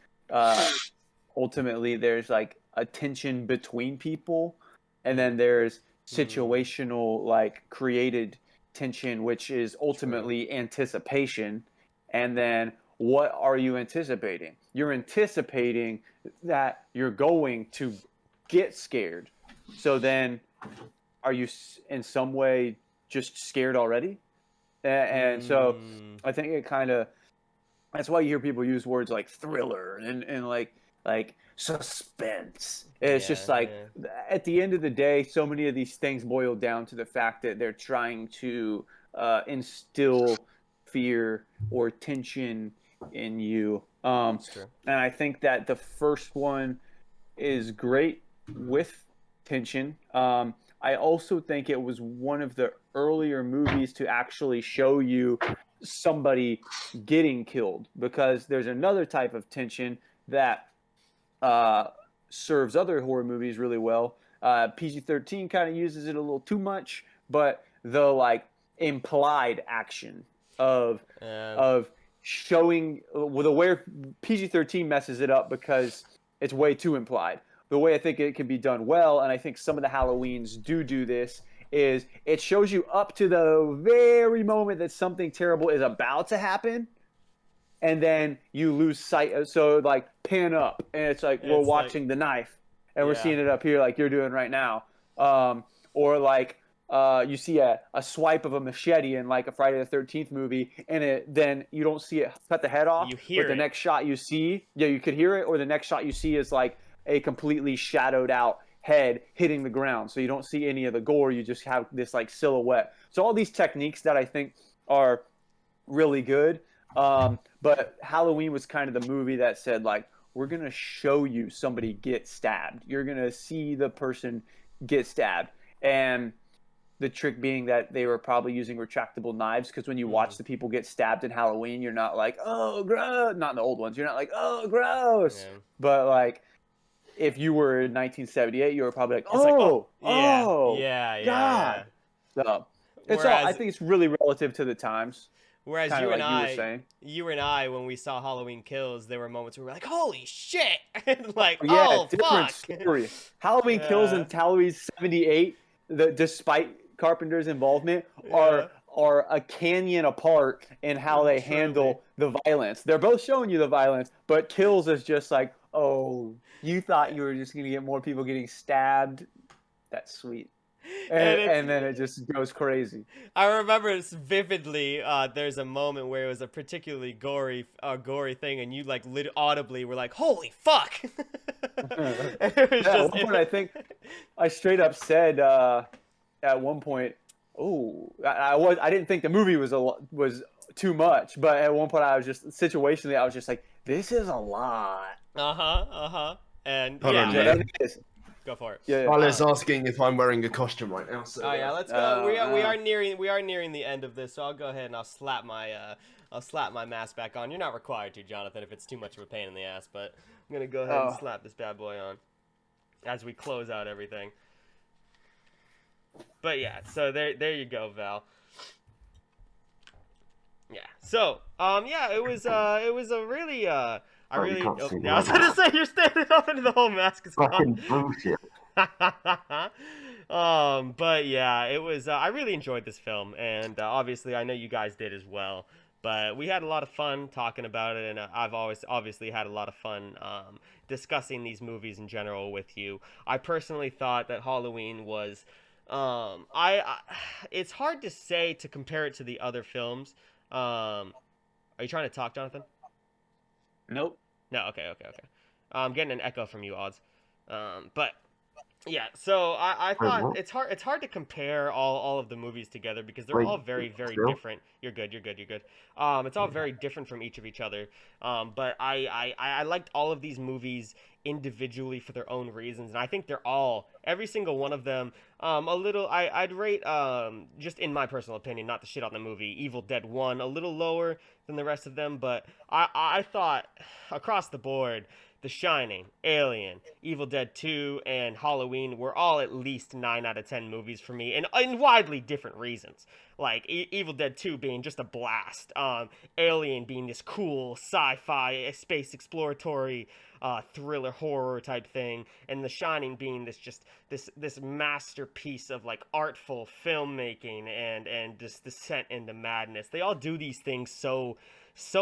ultimately, there's like a tension between people, and then there's Mm, situational, like created tension, which is true. ultimately anticipation. And then what are you anticipating? You're anticipating that you're going to get scared. So then are you in some way just scared already? And so Mm, I think it kind of, that's why you hear people use words like thriller and like suspense. And it's yeah, just like yeah. at the end of the day, so many of these things boil down to the fact that they're trying to instill fear or tension in you. That's true. And I think that the first one is great with tension. I also think it was one of the earlier movies to actually show you somebody getting killed, because there's another type of tension that uh, serves other horror movies really well. PG-13 kind of uses it a little too much, but the like implied action of Um, of showing with the way PG-13 messes it up because it's way too implied. The way I think it can be done well, and I think some of the Halloweens do this, is it shows you up to the very moment that something terrible is about to happen, and then you lose sight. So like pan up, and it's like we're it's like, watching the knife, and we're yeah. seeing it up here like you're doing right now. Or like you see a swipe of a machete in like a Friday the 13th movie, and then you don't see it cut the head off, You but hear the it. next shot you see, yeah, you could hear it, or the next shot you see is like a completely shadowed out head hitting the ground, so you don't see any of the gore. You just have this like silhouette. So all these techniques that I think are really good. But Halloween was kind of the movie that said like, we're gonna show you somebody get stabbed. You're gonna see the person get stabbed, and the trick being that they were probably using retractable knives, because when you Mm, watch the people get stabbed in Halloween, you're not like, oh gross. Not in the old ones. You're not like, oh gross. yeah. But like if you were in 1978, you were probably like, It's like, oh, oh, yeah, oh, yeah, yeah, God. yeah. So it's all. I Whereas, think it's really relative to the times, whereas kind of like you were saying. you and I, when we saw Halloween Kills, there were moments where we were like, holy shit, and like, Yeah, oh different fuck. story. Halloween Kills Yeah, and Halloween '78, despite Carpenter's involvement, yeah, are a canyon apart in how they truly. handle the violence. They're both showing you the violence, but Kills is just like, oh, you thought you were just gonna get more people getting stabbed. That's sweet, And it's, and then it just goes crazy. I remember vividly. There's a moment where it was a particularly gory thing, and you like audibly were like, "Holy fuck!" Yeah, And it was at just, one point I think I straight up said at one point, "Oh, I didn't think the movie was too much," but at one point I was just situationally I was just like, "This is a lot." uh huh, and Hold yeah, on, Yeah, man. and it is. go for it. Yeah. Tyler's asking if I'm wearing a costume right now. So Oh yeah, let's Yeah. go. We are nearing the end of this, so I'll go ahead and I'll slap my mask back on. You're not required to, Jonathan, if it's too much of a pain in the ass, but I'm gonna go ahead and Oh, slap this bad boy on as we close out everything. But yeah, so there you go, Val. Yeah. So, yeah, it was a really, I Oh, you really, can't oh, see yeah, I was right gonna now. say you're standing up and the whole mask is gone. Fucking bullshit. But yeah, it was, I really enjoyed this film, and obviously I know you guys did as well. But we had a lot of fun talking about it, and I've always obviously had a lot of fun discussing these movies in general with you. I personally thought that Halloween was, I it's hard to say to compare it to the other films. Are you trying to talk, Jonathan? nope. No. Okay. Okay. Okay. I'm getting an echo from you, odds. But Yeah, so I Wait, thought what? it's hard to compare all of the movies together because they're Wait, all very still? different. You're good. It's all very different from each of each other. But I liked all of these movies individually for their own reasons, and I think they're all every single one of them a little. I'd rate just in my personal opinion, not to shit on the movie, Evil Dead 1 a little lower than the rest of them, but I thought across the board the Shining, Alien, Evil Dead 2, and Halloween were all at least 9 out of 10 movies for me, and in widely different reasons. Like Evil Dead 2 being just a blast, Alien being this cool sci-fi space exploratory thriller horror type thing, and The Shining being this masterpiece of like artful filmmaking and this descent into madness. They all do these things so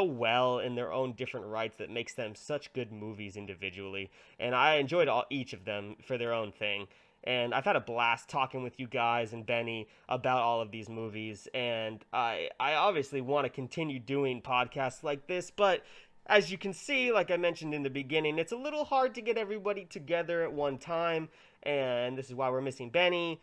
well in their own different rights that makes them such good movies individually. And I enjoyed each of them for their own thing. And I've had a blast talking with you guys and Benny about all of these movies. And I obviously want to continue doing podcasts like this, but as you can see, like I mentioned in the beginning, it's a little hard to get everybody together at one time. And this is why we're missing Benny,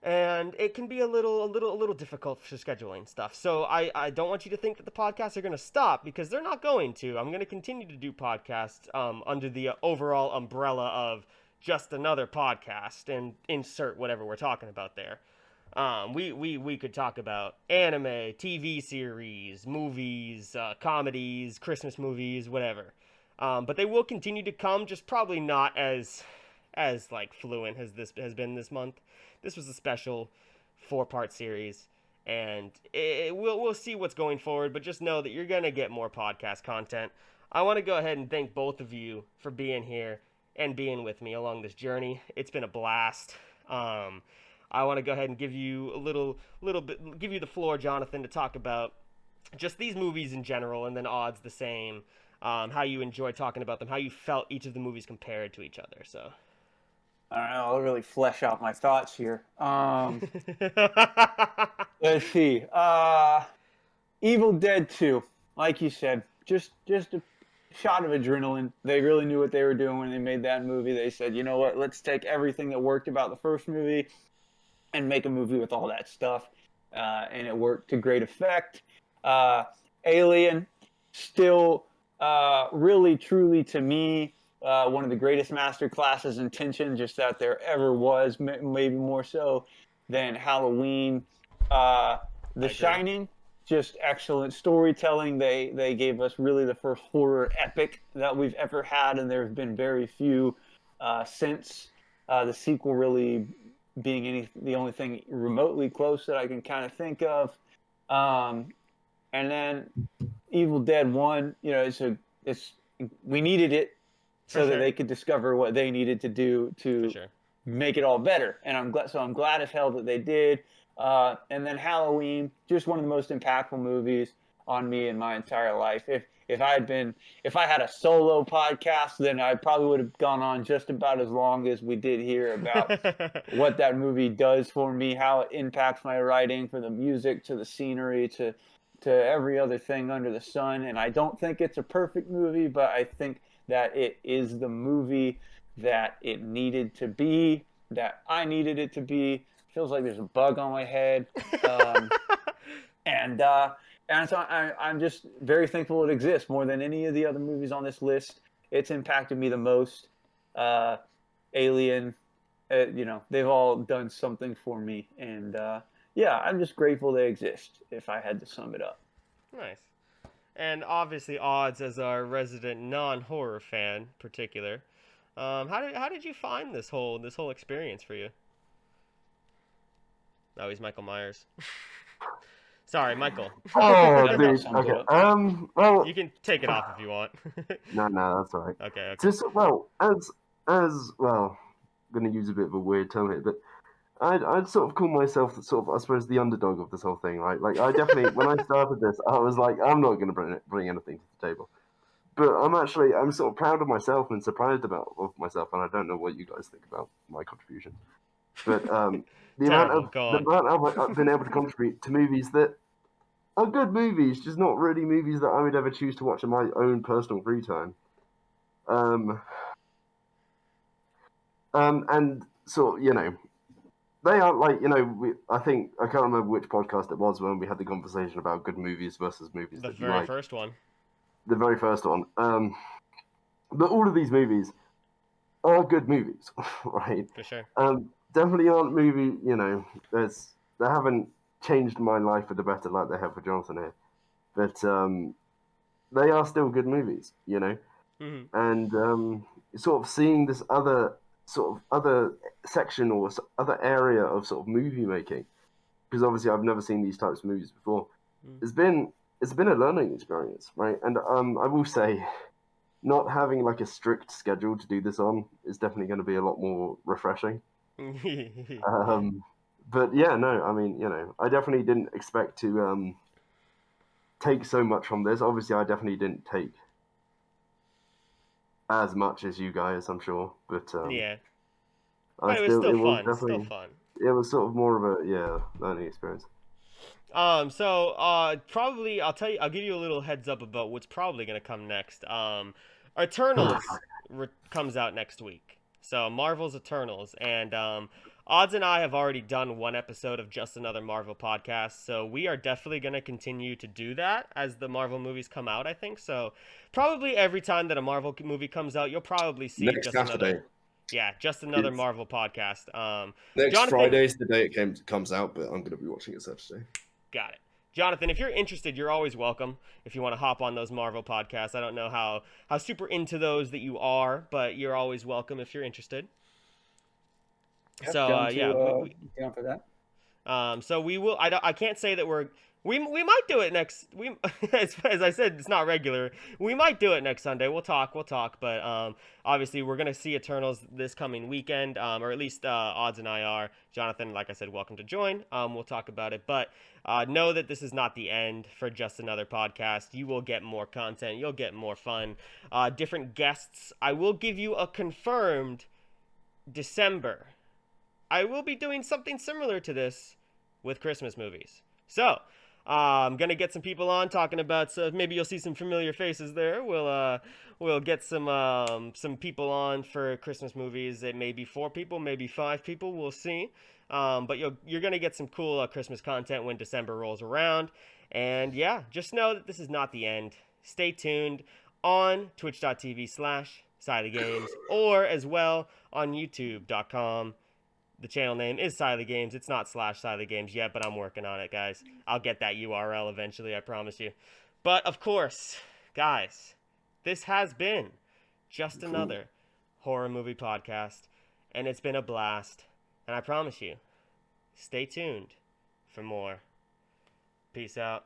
and it can be a little difficult for scheduling stuff. So I don't want you to think that the podcasts are going to stop, because they're not going to. I'm going to continue to do podcasts under the overall umbrella of just another podcast, and insert whatever we're talking about there. We could talk about anime, TV series, movies, comedies, Christmas movies, whatever. But they will continue to come, just probably not as like fluent as this has been this month. This was a special 4-part series, and we'll see what's going forward. But just know that you're gonna get more podcast content. I want to go ahead and thank both of you for being here and being with me along this journey. It's been a blast. I want to go ahead and give you a little bit, give you the floor, Jonathan, to talk about just these movies in general, and then odds the same. How you enjoy talking about them, how you felt each of the movies compared to each other. So. I don't know. I'll really flesh out my thoughts here. Let's see. Evil Dead 2, like you said, just a shot of adrenaline. They really knew what they were doing when they made that movie. They said, you know what, let's take everything that worked about the first movie and make a movie with all that stuff. And it worked to great effect. Alien, still really, truly, to me, one of the greatest master classes in tension just that there ever was, maybe more so than Halloween. The Shining, just excellent storytelling. They gave us really the first horror epic that we've ever had, and there have been very few since. The sequel really being the only thing remotely close that I can kind of think of. And then Evil Dead 1, you know, we needed it so that they could discover what they needed to do to make it all better. And I'm glad as hell that they did. And then Halloween, just one of the most impactful movies on me in my entire life. If I had a solo podcast, then I probably would have gone on just about as long as we did here about what that movie does for me, how it impacts my writing, from the music to the scenery to every other thing under the sun. And I don't think it's a perfect movie, but I think that it is the movie that it needed to be, that I needed it to be. Feels like there's a bug on my head. And so I'm just very thankful it exists more than any of the other movies on this list. It's impacted me the most. Alien, you know, they've all done something for me. And yeah, I'm just grateful they exist, if I had to sum it up. Nice. And obviously, Odds, as our resident non-horror fan, particular, how did you find this whole experience for you? Oh, he's Michael Myers. Sorry, Michael. Oh, dude. Okay. Well, you can take it off if you want. no, that's all right. Okay. Just as well, I'm going to use a bit of a weird term here, but I'd sort of call myself I suppose the underdog of this whole thing, right? Like I definitely when I started this, I was like, I'm not going to bring anything to the table. But I'm sort of proud of myself and surprised of myself, and I don't know what you guys think about my contribution. But the amount I've been able to contribute to movies that are good movies, just not really movies that I would ever choose to watch in my own personal free time. And sort of, they are like, I think, I can't remember which podcast it was when we had the conversation about good movies versus movies The that you very like. first one. The very first one. But all of these movies are good movies, right? For sure. Definitely aren't they haven't changed my life for the better like they have for Jonathan here. But they are still good movies, Mm-hmm. And sort of seeing this other section or other area of sort of movie making, because obviously I've never seen these types of movies before. It's been a learning experience, right? And I will say, not having like a strict schedule to do this on is definitely going to be a lot more refreshing. But yeah, no, I mean, I definitely didn't expect to take so much from this. Obviously, I definitely didn't take as much as you guys, I'm sure, but Yeah. I But it was still it was fun. Still definitely, fun. it was sort of more of a learning experience. Probably I'll give you a little heads up about what's probably gonna come next. Eternals comes out next week. So Marvel's Eternals, and Odds and I have already done one episode of Just Another Marvel podcast, so we are definitely gonna continue to do that as the Marvel movies come out. I think so. Probably every time that a Marvel movie comes out, you'll probably see Next just Saturday. another. Yeah, just another It's- Marvel podcast. Next Jonathan, Friday is the day it comes out, but I'm going to be watching it Saturday. got it. Jonathan, if you're interested, you're always welcome. If you want to hop on those Marvel podcasts, I don't know how super into those that you are, but you're always welcome if you're interested. Yep, So down yeah, for that. so we will. I can't say that we might do it next. We as I said, it's not regular. We might do it next Sunday. We'll talk. But obviously we're gonna see Eternals this coming weekend, or at least Odds and I are. Jonathan, like I said, welcome to join. We'll talk about it, but know that this is not the end for Just Another podcast. You will get more content. You'll get more fun. Different guests. I will give you a confirmed December. I will be doing something similar to this with Christmas movies. So, I'm gonna get some people on talking about. Maybe you'll see some familiar faces there. We'll get some people on for Christmas movies. It may be 4 people, maybe 5 people. We'll see. But you're gonna get some cool Christmas content when December rolls around. And yeah, just know that this is not the end. Stay tuned on twitch.tv/SileyGames or as well on youtube.com. The channel name is Siley Games. It's not /Siley Games yet, but I'm working on it, guys. I'll get that URL eventually, I promise you. But of course, guys, this has been just another horror movie podcast, and it's been a blast. And I promise you, stay tuned for more. Peace out.